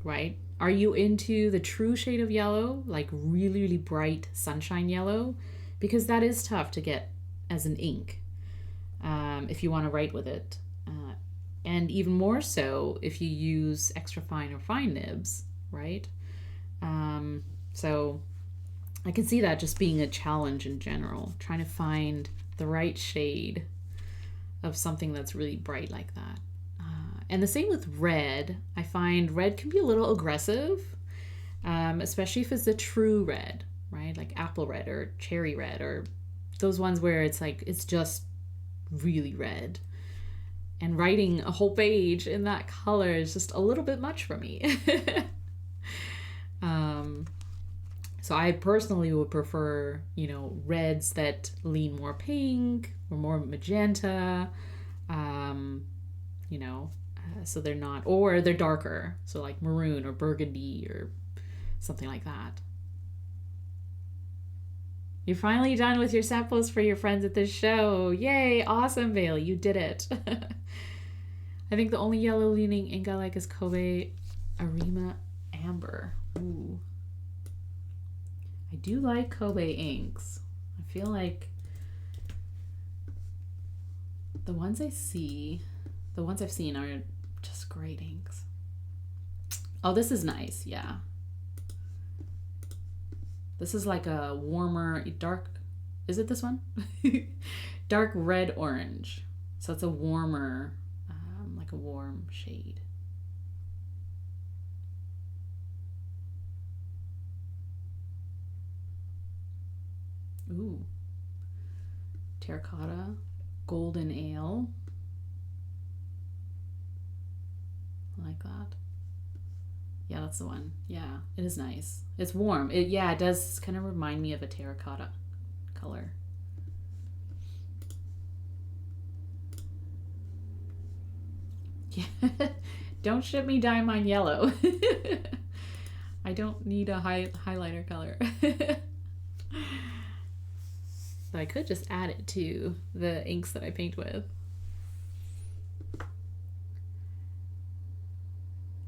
right? Are you into the true shade of yellow, like really, really bright sunshine yellow? Because that is tough to get as an ink if you want to write with it. And even more so if you use extra fine or fine nibs, right? So I can see that just being a challenge in general, trying to find the right shade of something that's really bright like that. And the same with red. I find red can be a little aggressive, especially if it's the true red, right? Like apple red or cherry red, or those ones where it's like, it's just really red. And writing a whole page in that color is just a little bit much for me. So I personally would prefer, you know, reds that lean more pink or more magenta, you know, so they're not, or they're darker. So like maroon or burgundy or something like that. You're finally done with your samples for your friends at this show. Yay, awesome, Bailey, you did it. I think the only yellow leaning ink I like is Kobe Arima Amber. Ooh. I do like Kobe inks. I feel like the ones I've seen are just great inks. Oh, this is nice, yeah. This is like a warmer, dark, is it this one? Dark red orange. So it's a warmer, like a warm shade. Ooh. Terracotta, golden ale. I like that. Yeah, that's the one. Yeah, it is nice. It's warm. It does kind of remind me of a terracotta color. Yeah. Don't ship me Diamine yellow. I don't need a highlighter color. But I could just add it to the inks that I paint with.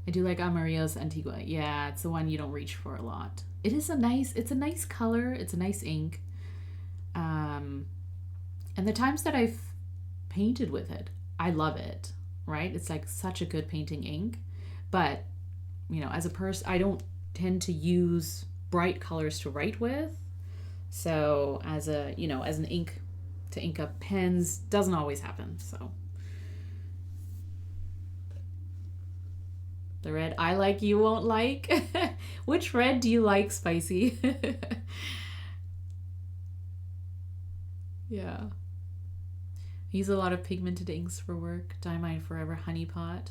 I do like Amarillo's Antigua. Yeah, it's the one you don't reach for a lot. It's a nice color. It's a nice ink. And the times that I've painted with it, I love it, right? It's like such a good painting ink. But, you know, as a person, I don't tend to use bright colors to write with. So as an ink to ink up pens doesn't always happen. So the red I like, you won't like. Which red do you like, Spicy? Yeah. I use a lot of pigmented inks for work. Diamine Forever Honey Pot.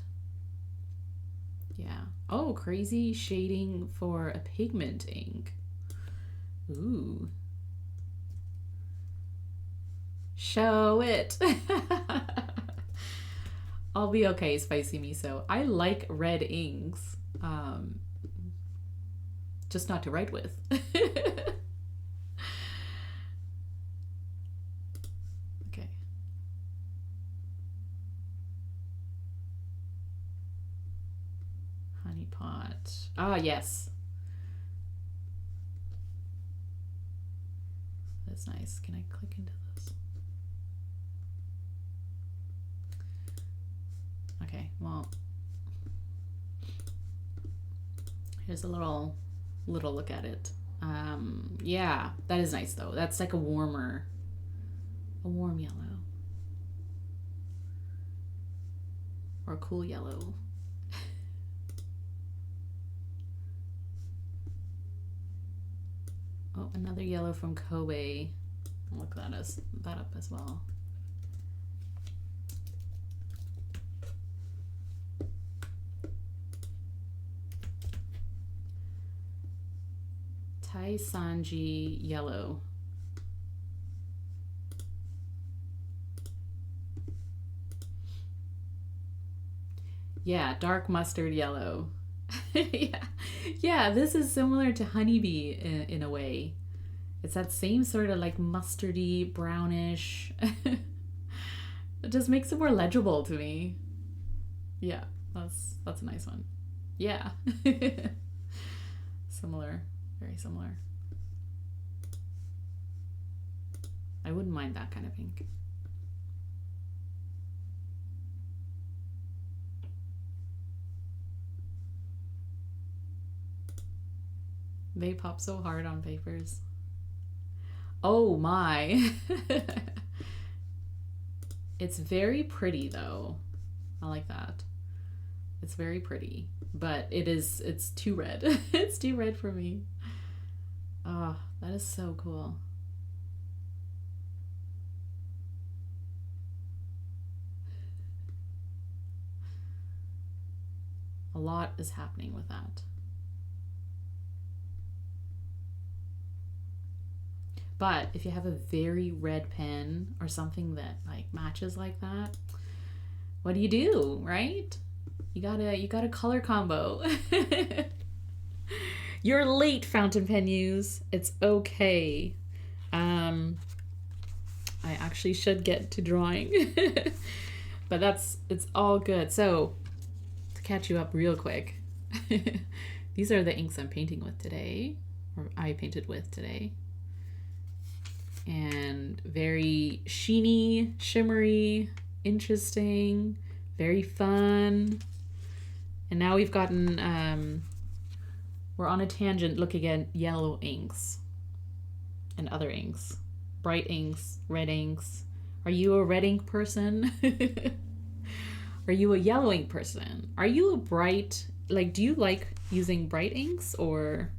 Yeah. Oh, crazy shading for a pigment ink. Ooh. Show it. I'll be okay, Spicy Miso. I like red inks. Just not to write with. Okay. Honey Pot. Ah, yes. That's nice. Can I click into this? Okay, well, here's a little look at it. Yeah, that is nice though. That's like a warm yellow. Or a cool yellow. Oh, another yellow from Kobe. I'll look that up as well. Tai Sanji yellow. Yeah, dark mustard yellow. Yeah, this is similar to Honeybee in a way. It's that same sort of like mustardy, brownish. It just makes it more legible to me. Yeah, that's a nice one. Yeah. Similar. Very similar. I wouldn't mind that kind of ink. They pop so hard on papers. Oh my. It's very pretty though. I like that. It's very pretty, but it's too red. It's too red for me. Oh, that is so cool. A lot is happening with that. But if you have a very red pen or something that like matches like that, what do, right? You gotta color combo. You're late, fountain pen use. It's okay. I actually should get to drawing. But it's all good. So to catch you up real quick, these are the inks I'm painting with today, or I painted with today. And very sheeny, shimmery, interesting, very fun. And now we've gotten, we're on a tangent looking at yellow inks and other inks, bright inks, red inks. Are you a red ink person? Are you a yellow ink person? Are you a bright, like, do you like using bright inks, or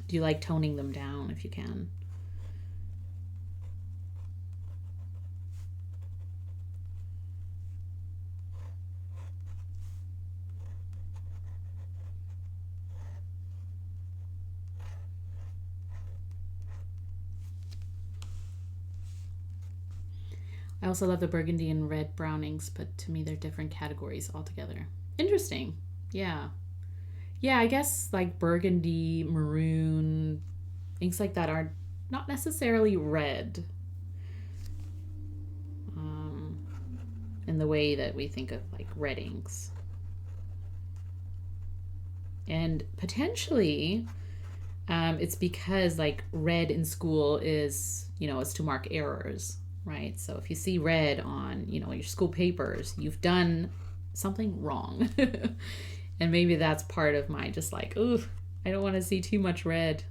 do you like toning them down if you can? I also love the burgundy and red brown inks, but to me they're different categories altogether. Interesting. Yeah. Yeah, I guess like burgundy, maroon, inks like that are not necessarily red in the way that we think of like red inks. And potentially it's because like red in school is, is to mark errors. Right? So if you see red on, your school papers, you've done something wrong. And maybe that's part of my just like, ooh, I don't want to see too much red.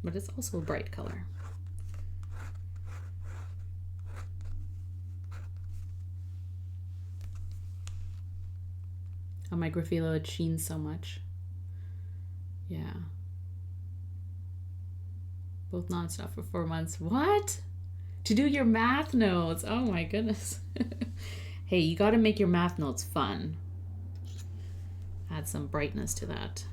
But it's also a bright color. On my Graphilo, it sheens so much. Yeah. Both nonstop for 4 months. What? To do your math notes. Oh my goodness. Hey, you got to make your math notes fun. Add some brightness to that.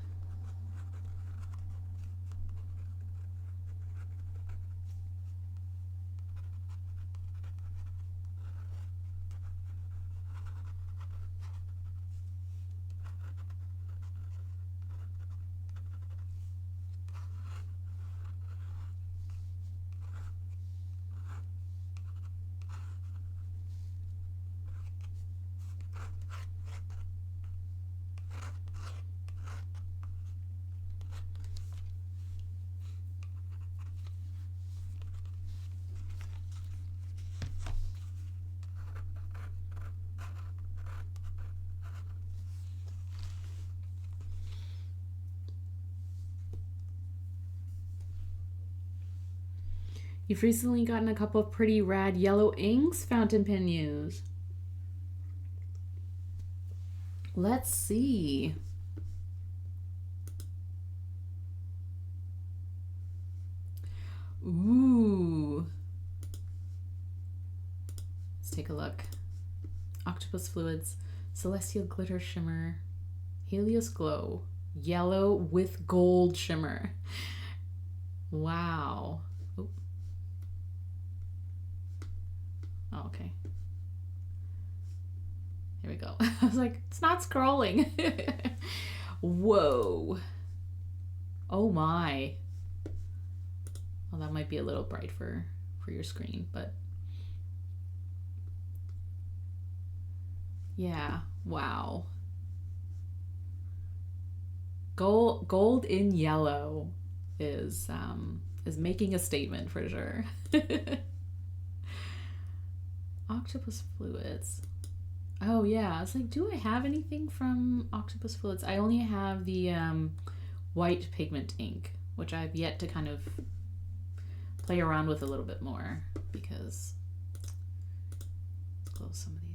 You've recently gotten a couple of pretty rad yellow inks, fountain pen use. Let's see. Ooh. Let's take a look. Octopus Fluids, Celestial Glitter Shimmer, Helios Glow, yellow with gold shimmer. Wow. Oh, okay. Here we go. I was like, it's not scrolling. Whoa. Oh my. Well, that might be a little bright for your screen, but yeah. Wow. Gold in yellow is making a statement for sure. Octopus Fluids. Oh yeah, I was like, do I have anything from Octopus Fluids? I only have the white pigment ink, which I've yet to kind of play around with a little bit more, because let's close some of these.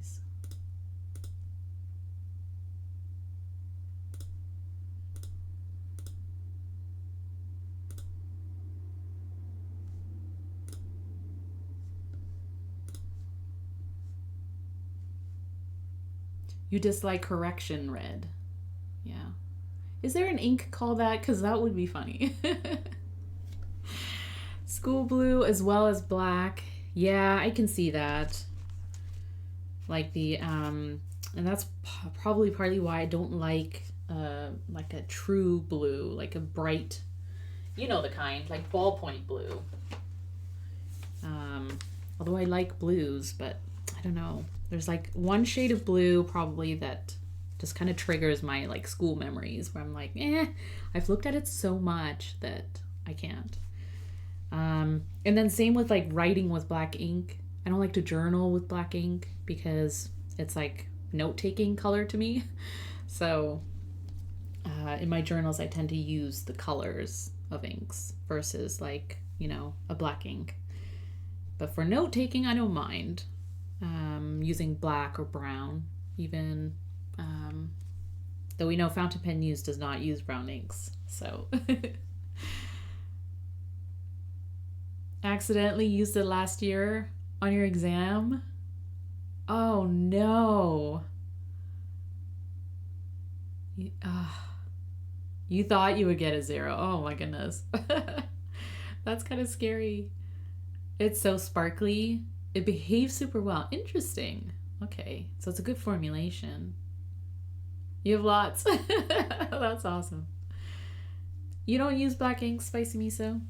You dislike correction red. Yeah. Is there an ink called that? Because that would be funny. School blue as well as black. Yeah, I can see that. Like the, and that's probably partly why I don't like a true blue, like a bright, you know the kind, like ballpoint blue. Although I like blues, but I don't know. There's like one shade of blue probably that just kind of triggers my like school memories, where I'm like, I've looked at it so much that I can't. And then same with like writing with black ink. I don't like to journal with black ink because it's like note-taking color to me. So in my journals, I tend to use the colors of inks versus like, you know, a black ink. But for note-taking, I don't mind using black or brown even. Though we know Fountain Pen News does not use brown inks, so. Accidentally used it last year on your exam? Oh no. You thought you would get a 0. Oh my goodness. That's kind of scary. It's so sparkly. It behaves super well. Interesting. Okay, so it's a good formulation. You have lots. That's awesome. You don't use black ink, Spicy Miso?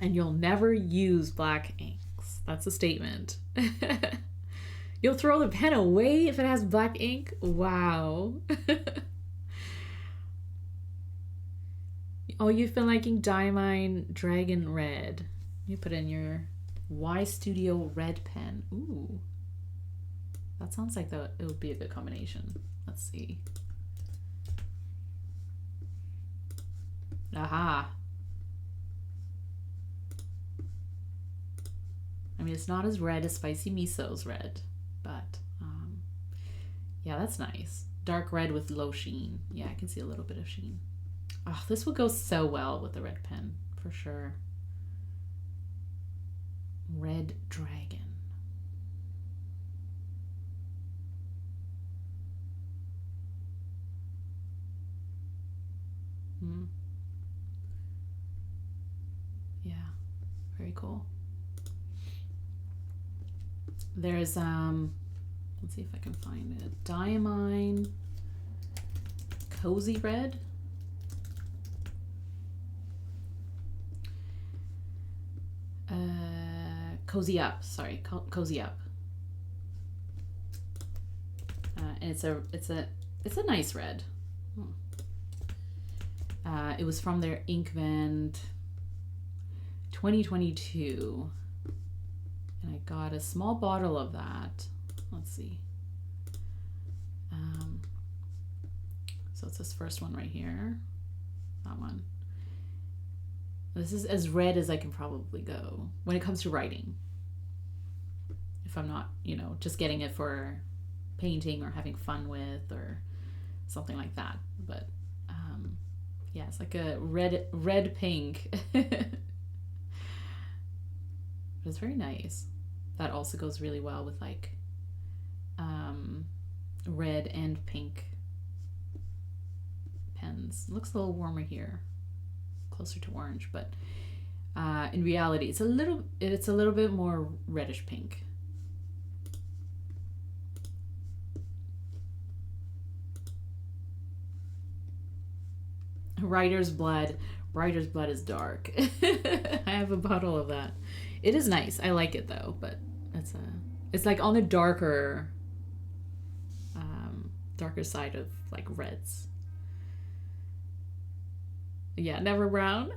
And you'll never use black inks. That's a statement. You'll throw the pen away if it has black ink? Wow. Oh, you've been liking Diamine Dragon Red. You put in your Y Studio Red pen. Ooh. That sounds like it would be a good combination. Let's see. Aha. I mean, it's not as red as Spicy Miso's red, but yeah, that's nice. Dark red with low sheen. Yeah, I can see a little bit of sheen. Oh, this would go so well with the red pen, for sure. Red Dragon. Yeah, very cool. There's let's see if I can find it. Diamine Cozy Red. Cozy Up, sorry, Cozy Up. And it's a nice red. It was from their Inkvent 2022. And I got a small bottle of that. Let's see. So it's this first one right here. That one. This is as red as I can probably go when it comes to writing. If I'm not, you know, just getting it for painting or having fun with or something like that. But yeah, it's like a red pink. But it's very nice. That also goes really well with like red and pink pens. It looks a little warmer here, closer to orange, but in reality it's a little bit more reddish pink. Writer's Blood is dark. I have a bottle of that. It is nice. I like it though, but it's like on the darker side of like reds. Yeah, never brown.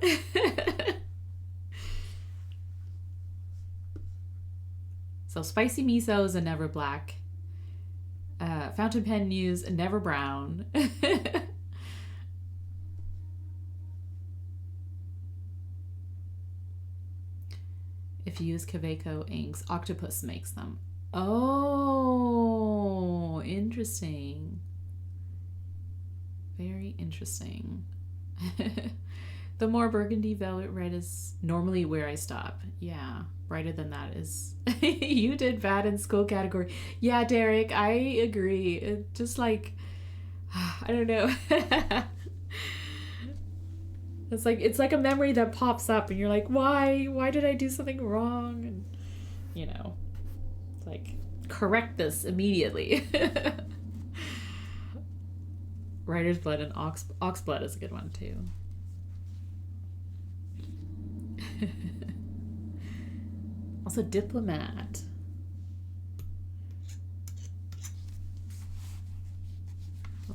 So Spicy Miso is a Never Black. Fountain Pen News, a Never Brown. If you use Kaweco inks, Octopus makes them. Oh, interesting. Very interesting. The more burgundy velvet red is normally where I stop. Yeah, brighter than that is... You did bad in school category. Yeah, Derek, I agree. It just like... I don't know. It's like a memory that pops up and you're like, why did I do something wrong? And you know, it's like, correct this immediately. Writer's Blood and Ox Blood is a good one too. Also Diplomat.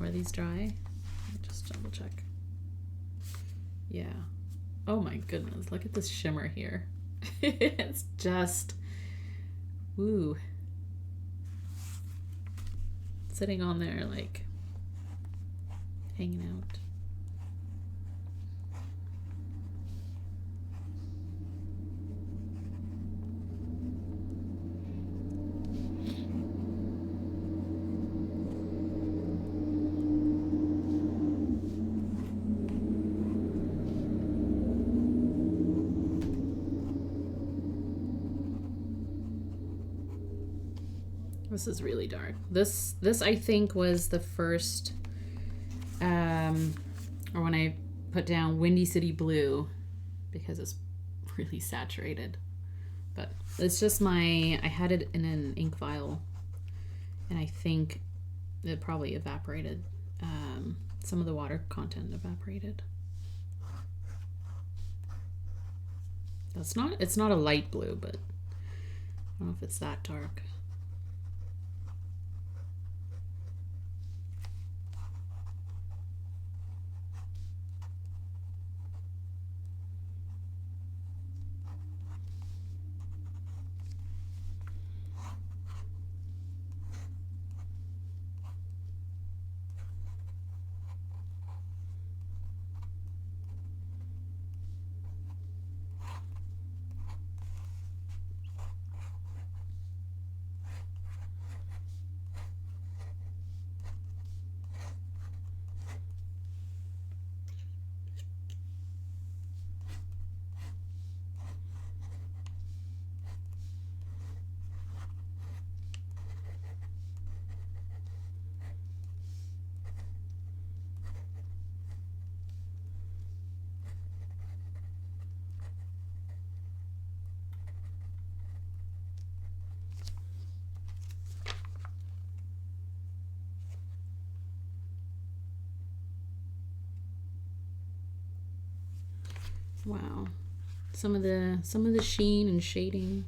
Are these dry? Let me just double check. Yeah. Oh my goodness, look at this shimmer here. It's just, woo. Sitting on there like hanging out. This is really dark. This I think was the first, or when I put down Windy City Blue, because it's really saturated. But it's just I had it in an ink vial, and I think it probably evaporated. Some of the water content evaporated. It's not a light blue, but I don't know if it's that dark. Wow, some of the sheen and shading.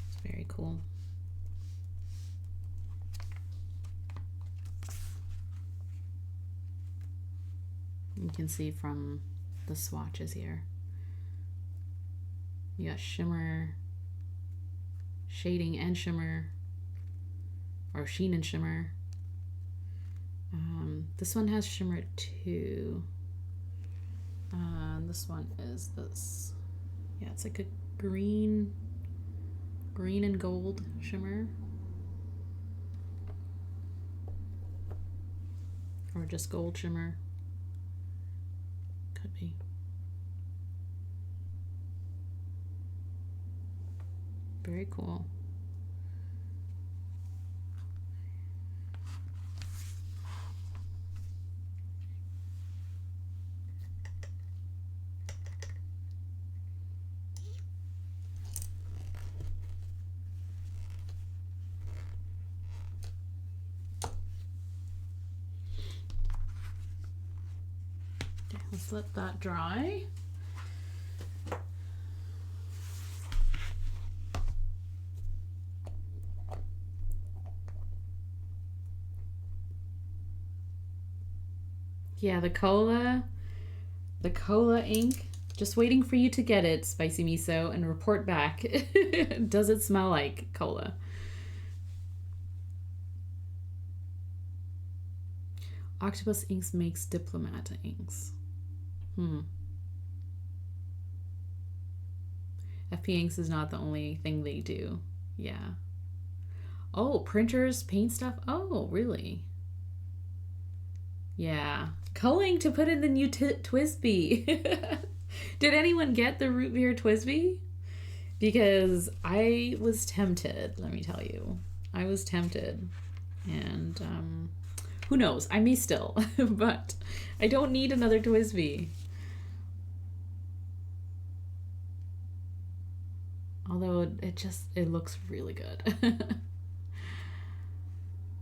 It's very cool. You can see from the swatches here. You got shimmer, shading and shimmer, or sheen and shimmer. This one has shimmer too. This one is this. Yeah, it's like a green and gold shimmer. Or just gold shimmer. Could be. Very cool. Let's let that dry. Yeah, the cola ink Just waiting for you to get it, Spicy Miso, and report back. Does it smell like cola? Octopus Inks makes Diplomata inks. FP Inks is not the only thing they do. Yeah. Oh, printers, paint stuff. Oh, really? Yeah. Culling to put in the new Twisby. Did anyone get the root beer Twisby? Because I was tempted, let me tell you. I was tempted. And who knows? I may still. But I don't need another Twisby. Although it looks really good.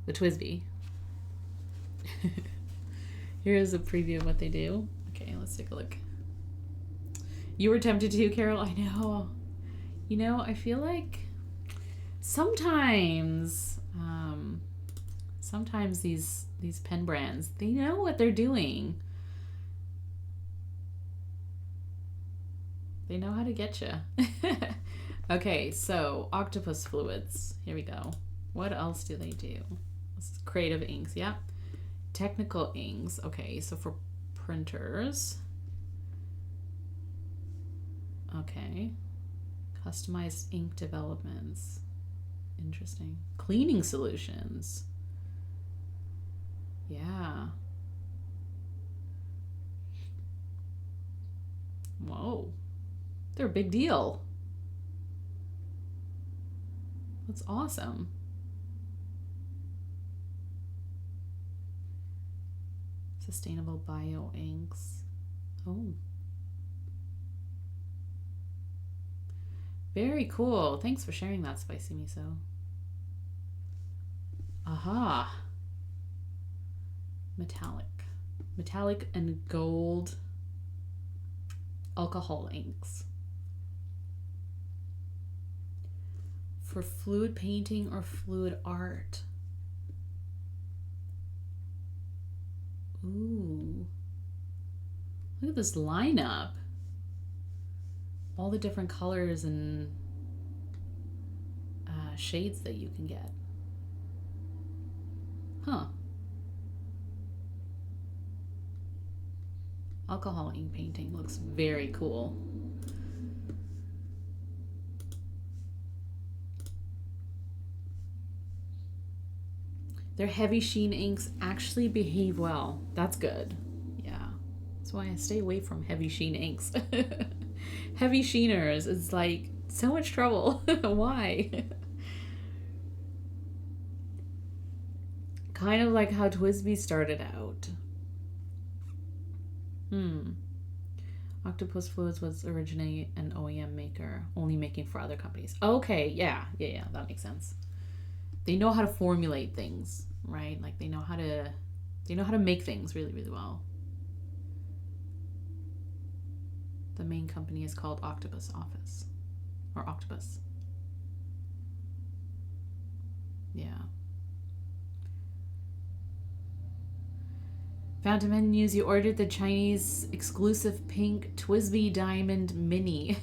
The Twisby. Here's a preview of what they do. Okay, let's take a look. You were tempted to, Carol? I know. You know, I feel like sometimes these pen brands, they know what they're doing. They know how to get you. Okay, so octopus fluids. Here we go. What else do they do? This is creative inks, yeah. Technical inks. Okay, so for printers. Okay. Customized ink developments. Interesting. Cleaning solutions. Yeah. Whoa. They're a big deal. That's awesome. Sustainable bio inks. Oh. Very cool. Thanks for sharing that, Spicy Miso. Aha. Metallic and gold alcohol inks. For fluid painting or fluid art. Ooh. Look at this lineup. All the different colors and shades that you can get. Huh. Alcohol ink painting looks very cool. Their heavy sheen inks actually behave well. That's good. Yeah. That's why I stay away from heavy sheen inks. Heavy sheeners, it's like so much trouble. Why? Kind of like how Twisby started out. Octopus Fluids was originally an OEM maker, only making for other companies. Okay, yeah, that makes sense. They know how to formulate things, right? Like they know how to make things really, really well. The main company is called Octopus Office. Or Octopus. Yeah. Found in menus, you ordered the Chinese exclusive pink Twisby Diamond Mini.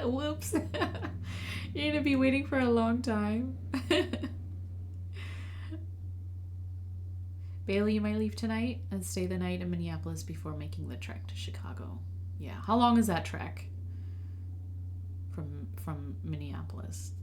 Whoops. You're gonna be waiting for a long time. Bailey, you might leave tonight and stay the night in Minneapolis before making the trek to Chicago. Yeah. How long is that trek from Minneapolis?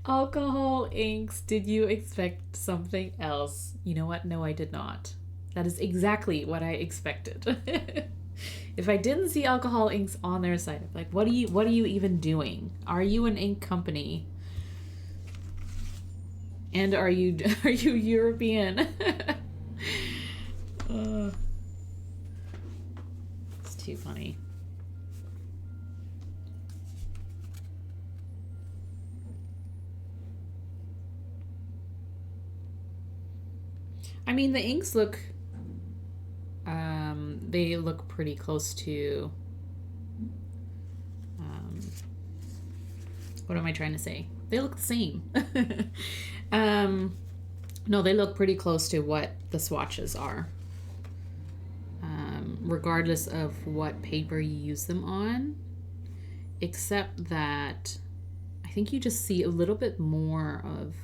Alcohol inks. Did you expect something else? You know what? No, I did not. That is exactly what I expected. If I didn't see alcohol inks on their site, I'm like, what are you even doing? Are you an ink company? And are you European? It's too funny. I mean, the inks look, they look pretty close to What am I trying to say? They look the same. No, they look pretty close to what the swatches are. Regardless of what paper you use them on, except that I think you just see a little bit more of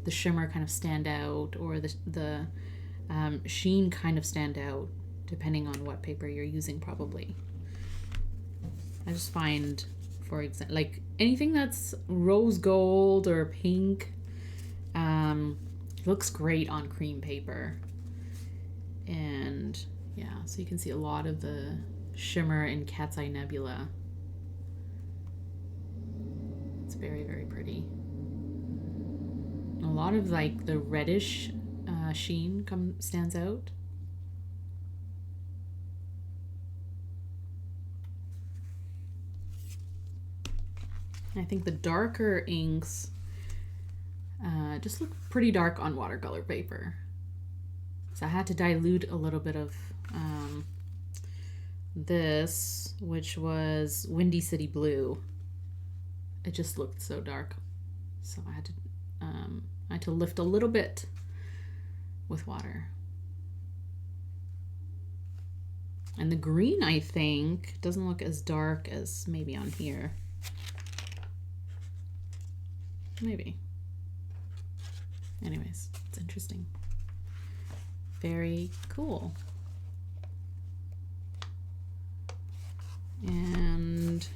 the shimmer kind of stand out, or the sheen kind of stand out, depending on what paper you're using, probably. I just find, for example, like anything that's rose gold or pink looks great on cream paper. And yeah, so you can see a lot of the shimmer in Cat's Eye Nebula. It's very, very pretty. A lot of like the reddish sheen stands out. I think the darker inks just look pretty dark on watercolor paper. So I had to dilute a little bit of this, which was Windy City Blue. It just looked so dark. So I had to lift a little bit with water. And the green, I think, doesn't look as dark as maybe on here. Maybe. Anyways, it's interesting. Very cool. And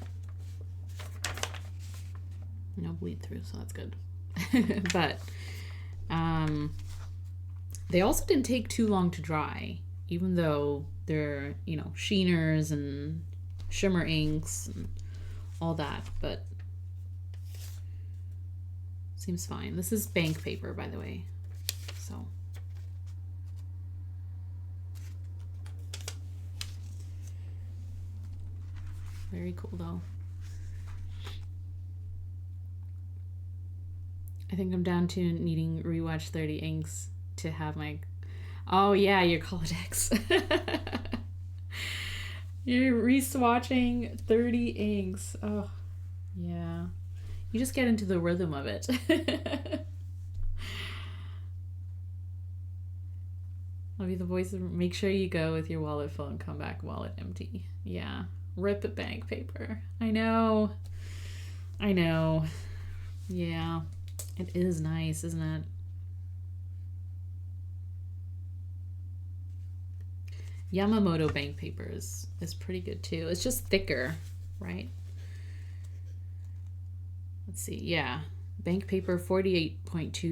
no bleed through, so that's good. But they also didn't take too long to dry, even though they're, you know, sheeners and shimmer inks and all that, but seems fine. This is bank paper, by the way, so very cool though. I think I'm down to needing rewatch 30 inks to have my, oh yeah, your Colodex. You're re-swatching 30 inks. Oh yeah, you just get into the rhythm of it. I'll be the voice of, make sure you go with your wallet full and come back wallet empty. Yeah, rip bank paper. I know. Yeah, it is nice, isn't it? Yamamoto bank papers is pretty good too. It's just thicker, right? Let's see. Yeah, bank paper 48.2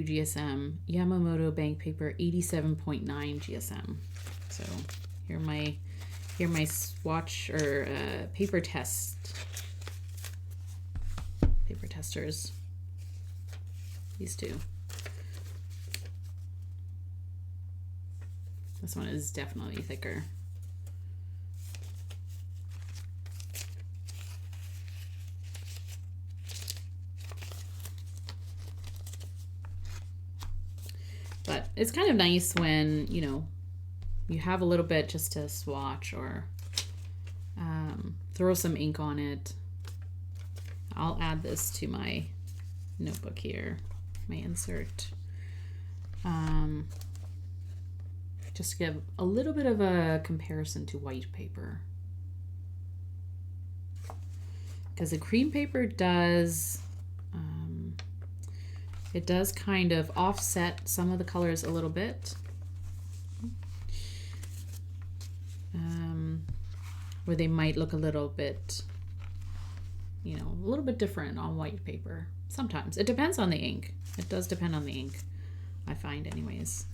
GSM, Yamamoto bank paper 87.9 GSM. So here are my swatch or paper testers. These two. This one is definitely thicker. But it's kind of nice when, you know, you have a little bit just to swatch or throw some ink on it. I'll add this to my notebook here, my insert. Just to give a little bit of a comparison to white paper. Because the cream paper does, it does kind of offset some of the colors a little bit. Where they might look a little bit, you know, a little bit different on white paper. Sometimes. It depends on the ink. It does depend on the ink, I find anyways.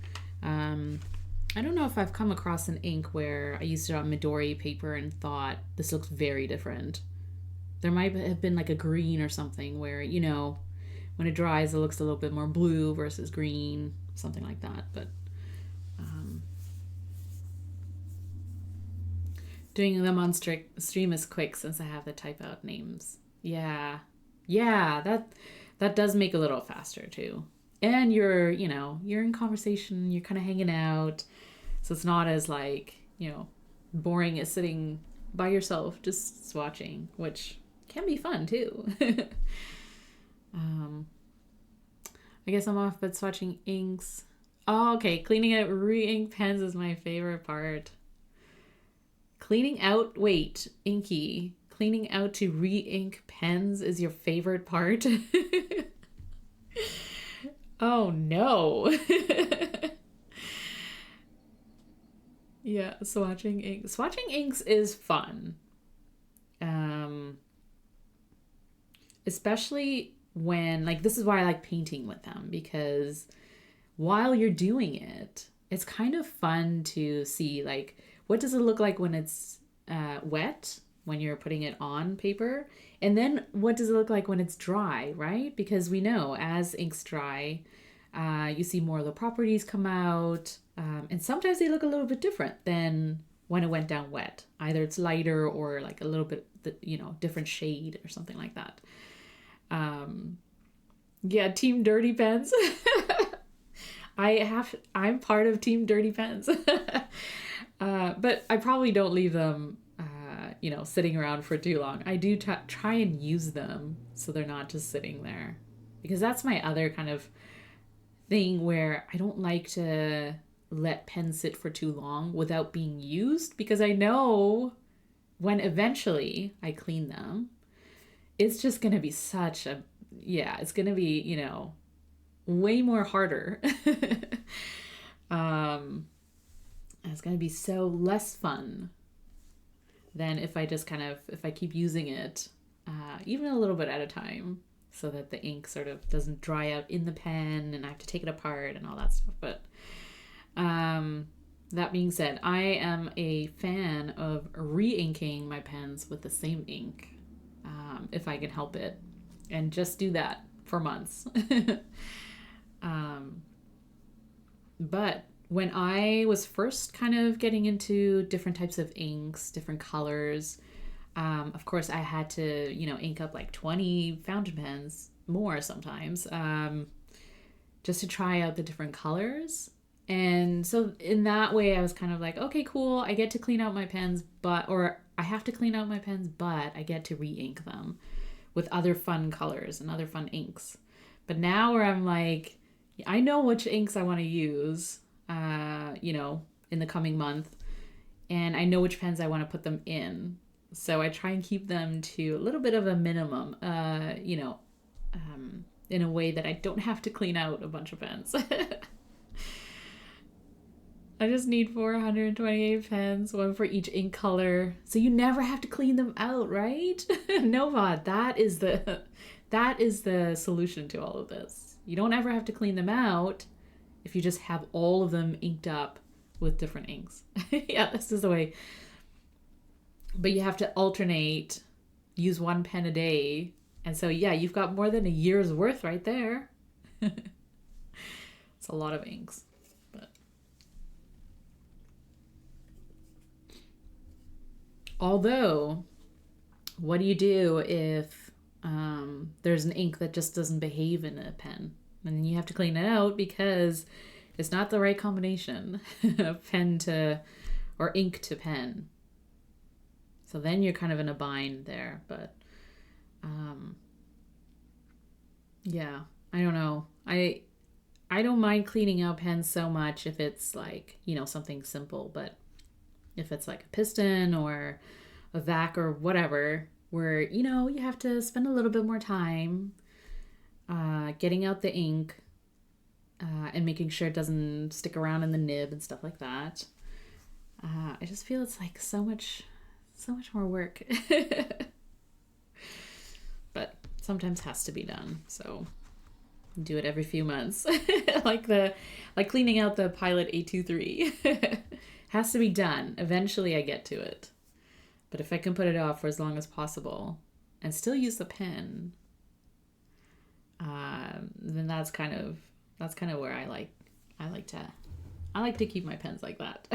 I don't know if I've come across an ink where I used it on Midori paper and thought this looks very different. There might have been like a green or something where, you know, when it dries it looks a little bit more blue versus green, something like that. But doing them on stream is quick since I have to type out names. Yeah, that does make it a little faster too. And you're, you know, you're in conversation, you're kind of hanging out. So it's not as like, you know, boring as sitting by yourself just swatching, which can be fun too. I guess I'm off, but swatching inks. Oh, okay. Cleaning out re-ink pens is my favorite part. Cleaning out, wait, Inky. Cleaning out to re-ink pens is your favorite part? Oh no. Yeah, swatching inks. Swatching inks is fun. Especially when, like, this is why I like painting with them, because while you're doing it, it's kind of fun to see, like, what does it look like when it's wet, when you're putting it on paper, and then what does it look like when it's dry, right? Because we know as inks dry, you see more of the properties come out, and sometimes they look a little bit different than when it went down wet. Either it's lighter or like a little bit, different shade or something like that. Yeah, Team Dirty Pens. I'm part of Team Dirty Pens. But I probably don't leave them, sitting around for too long. I do try and use them so they're not just sitting there. Because that's my other kind of thing where I don't like to let pens sit for too long without being used, because I know when eventually I clean them, it's just going to be it's going to be, way more harder. It's going to be so less fun than if I just if I keep using it, even a little bit at a time, so that the ink sort of doesn't dry out in the pen and I have to take it apart and all that stuff. But that being said, I am a fan of re-inking my pens with the same ink, if I can help it, and just do that for months. But when I was first kind of getting into different types of inks, different colors, of course I had to, ink up like 20 fountain pens, more sometimes, just to try out the different colors. And so in that way, I was kind of like, okay, cool. I get to clean out my pens, or I have to clean out my pens, but I get to re-ink them with other fun colors and other fun inks. But now where I'm like, I know which inks I want to use, in the coming month, and I know which pens I want to put them in. So I try and keep them to a little bit of a minimum, in a way that I don't have to clean out a bunch of pens. I just need 428 pens, one for each ink color. So you never have to clean them out, right? Nova, that is the solution to all of this. You don't ever have to clean them out if you just have all of them inked up with different inks. Yeah, this is the way. But you have to alternate, use one pen a day. And so, yeah, you've got more than a year's worth right there. It's a lot of inks. But although, what do you do if there's an ink that just doesn't behave in a pen? And you have to clean it out because it's not the right combination of pen to, or ink to pen. So then you're kind of in a bind there. But yeah, I don't know. I don't mind cleaning out pens so much if it's like, something simple. But if it's like a piston or a vac or whatever, where, you have to spend a little bit more time getting out the ink and making sure it doesn't stick around in the nib and stuff like that. I just feel it's like so much more work. But sometimes has to be done. So do it every few months. like cleaning out the Pilot 823. Has to be done. Eventually I get to it. But if I can put it off for as long as possible and still use the pen, then that's kind of where I like to keep my pens like that.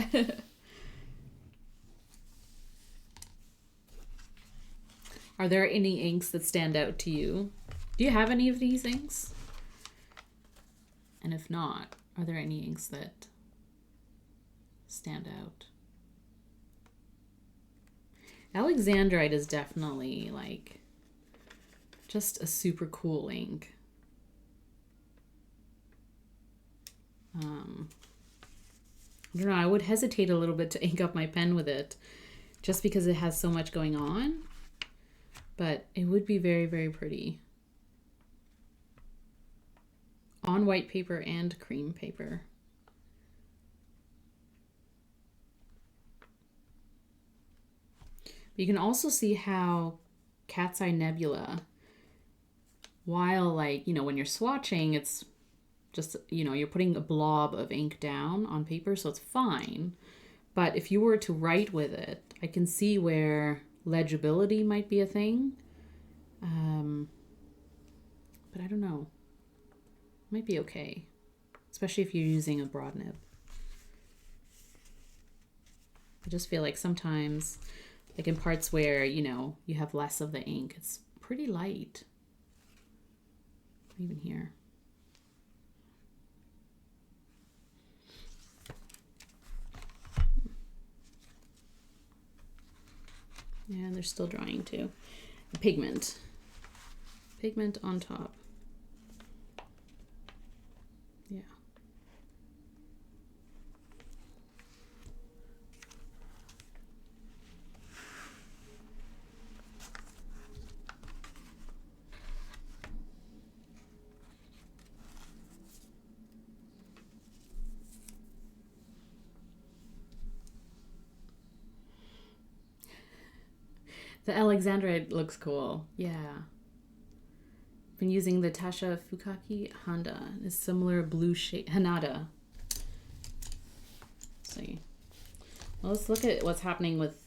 Are there any inks that stand out to you? Do you have any of these inks? And if not, are there any inks that stand out? Alexandrite is definitely like Just a super cool ink. I don't know, I would hesitate a little bit to ink up my pen with it just because it has so much going on, but it would be very, very pretty on white paper and cream paper. You can also see how Cat's Eye Nebula, while like, you know, when you're swatching, it's just, you know, you're putting a blob of ink down on paper, so it's fine. But if you were to write with it, I can see where legibility might be a thing. But I don't know. Might be okay, especially if you're using a broad nib. I just feel like sometimes, like in parts where, you know, you have less of the ink, it's pretty light. Even here. Yeah, they're still drying too. Pigment. Pigment on top. Yeah. The Alexandrite looks cool. Yeah. Been using the Tasha Fukaki Honda. A similar blue shade. Hanada. Let's see. Well, let's look at what's happening with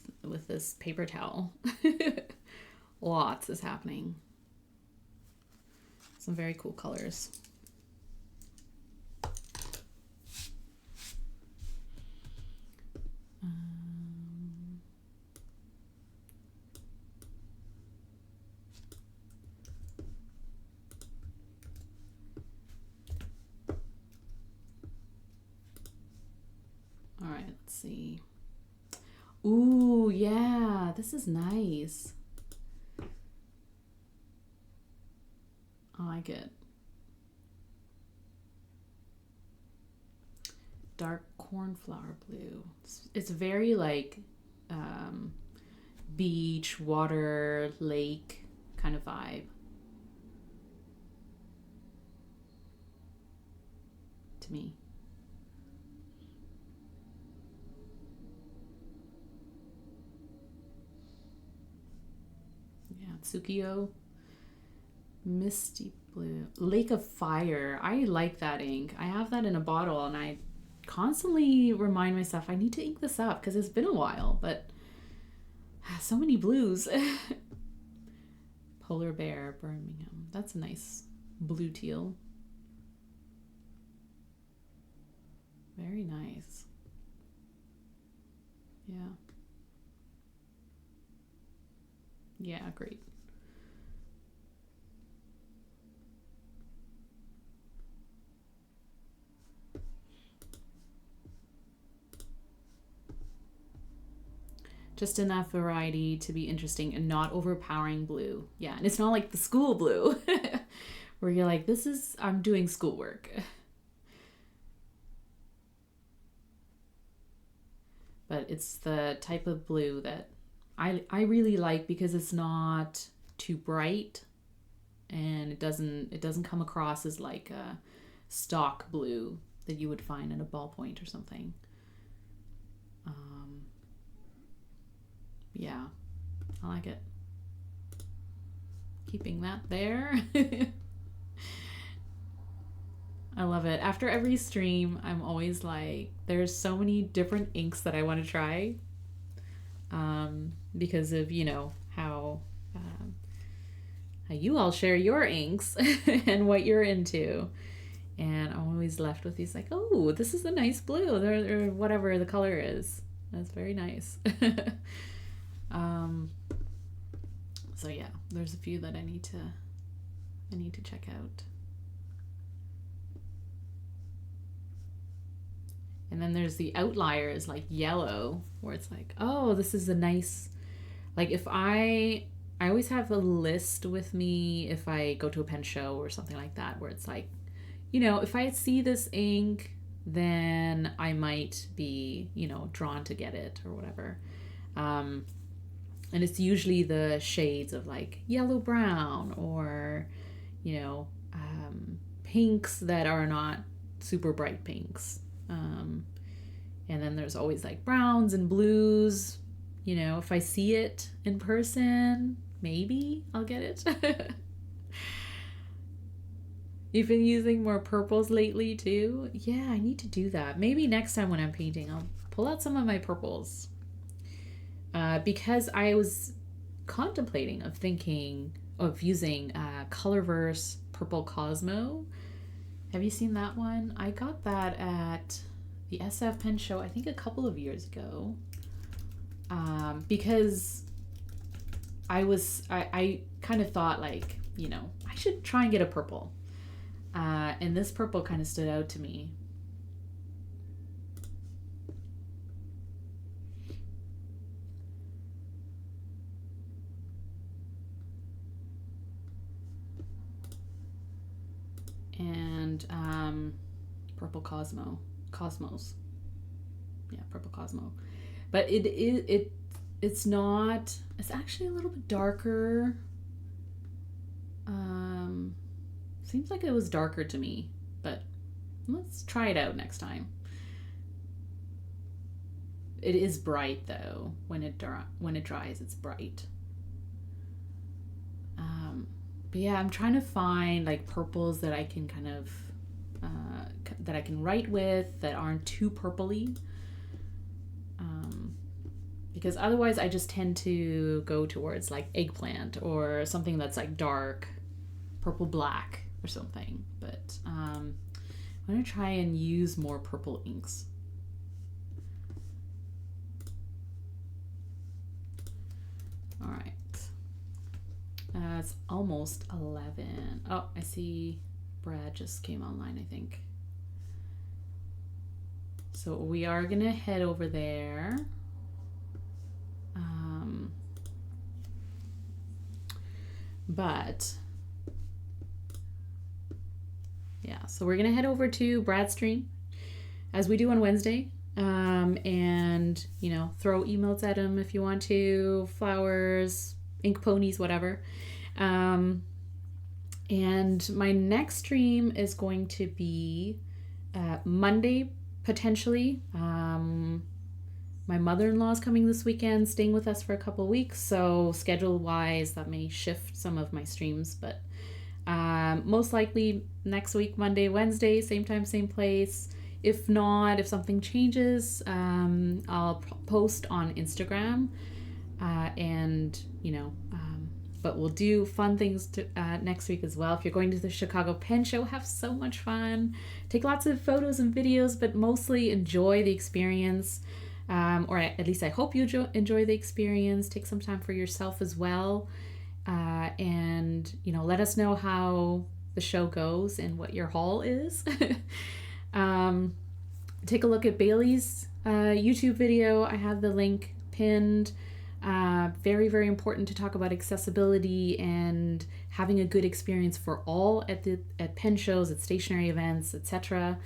this paper towel. Lots is happening. Some very cool colors. All right, let's see. Ooh, yeah, this is nice. I like it. Dark cornflower blue. It's very like beach, water, lake kind of vibe. To me. Yeah, Tsukiyo. Misty blue. Lake of Fire. I like that ink. I have that in a bottle and I constantly remind myself I need to ink this up because it's been a while, but so many blues. Polar Bear, Birmingham. That's a nice blue teal. Very nice. Yeah. Yeah, great. Just enough variety to be interesting and not overpowering blue. Yeah, and it's not like the school blue where you're like, this is, I'm doing schoolwork. But it's the type of blue that I really like because it's not too bright and it doesn't come across as like a stock blue that you would find in a ballpoint or something. Yeah, I like it. Keeping that there. I love it. After every stream, I'm always like, there's so many different inks that I want to try. Because of, you know, how you all share your inks and what you're into. And I'm always left with these like, oh, this is a nice blue, or whatever the color is. That's very nice. So yeah, there's a few that I need to check out. And then there's the outliers like yellow, where it's like, oh, this is a nice, like if I I always have a list with me if I go to a pen show or something like that, where it's like, you know, if I see this ink, then I might be, you know, drawn to get it or whatever. And it's usually the shades of like yellow brown or, you know, pinks that are not super bright pinks. And then there's always like browns and blues. You know, if I see it in person, maybe I'll get it. You've been using more purples lately too? Yeah, I need to do that. Maybe next time when I'm painting, I'll pull out some of my purples. Because I was contemplating thinking of using Colorverse Purple Cosmo. Have you seen that one? I got that at the SF Pen Show, I think a couple of years ago. Because I kind of thought like, you know, I should try and get a purple. And this purple kind of stood out to me. And Purple Cosmos. Yeah, Purple Cosmo. But it's not, it's actually a little bit darker. Seems like it was darker to me, but let's try it out next time. It is bright though. When it dries, it's bright. But yeah, I'm trying to find like purples that I can kind of that I can write with that aren't too purpley. Because otherwise I just tend to go towards like eggplant or something that's like dark purple black or something. But I'm gonna try and use more purple inks. All right. It's almost 11. Oh, I see Brad just came online, I think. So we are gonna head over there. But yeah, so we're gonna head over to Brad's stream as we do on Wednesday. And you know, throw emotes at him if you want to, flowers, ink ponies, whatever. And my next stream is going to be Monday, potentially. My mother-in-law is coming this weekend, staying with us for a couple of weeks, so schedule-wise, that may shift some of my streams, but most likely next week, Monday, Wednesday, same time, same place. If not, if something changes, I'll post on Instagram, and you know, but we'll do fun things to, next week as well. If you're going to the Chicago Pen Show, have so much fun. Take lots of photos and videos, but mostly enjoy the experience. Or at least I hope you enjoy the experience. Take some time for yourself as well. And, you know, let us know how the show goes and what your haul is. Take a look at Bailey's YouTube video. I have the link pinned. Very, very important to talk about accessibility and having a good experience for all at pen shows, at stationery events, etc.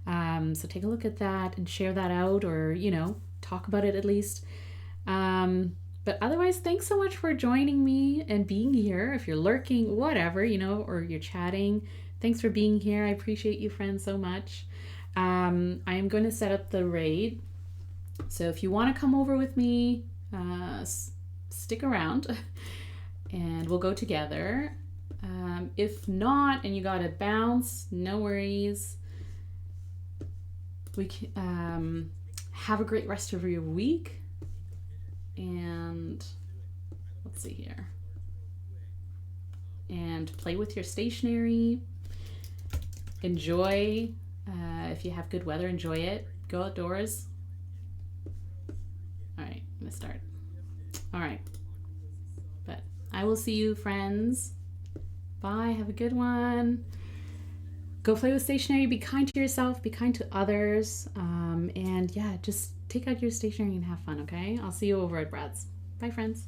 So take a look at that and share that out, or, you know, talk about it at least. But otherwise, thanks so much for joining me and being here. If you're lurking, whatever, you know, or you're chatting, thanks for being here. I appreciate you, friends, so much. I am going to set up the raid. So if you want to come over with me, stick around and we'll go together. If not, and you gotta bounce, no worries. We can, have a great rest of your week, and let's see here, and play with your stationery. Enjoy, if you have good weather, enjoy it. Go outdoors. All right, I'm gonna start. All right, but I will see you, friends. Bye, have a good one. Go play with stationery, be kind to yourself, be kind to others, and yeah, just take out your stationery and have fun, okay? I'll see you over at Brad's. Bye, friends.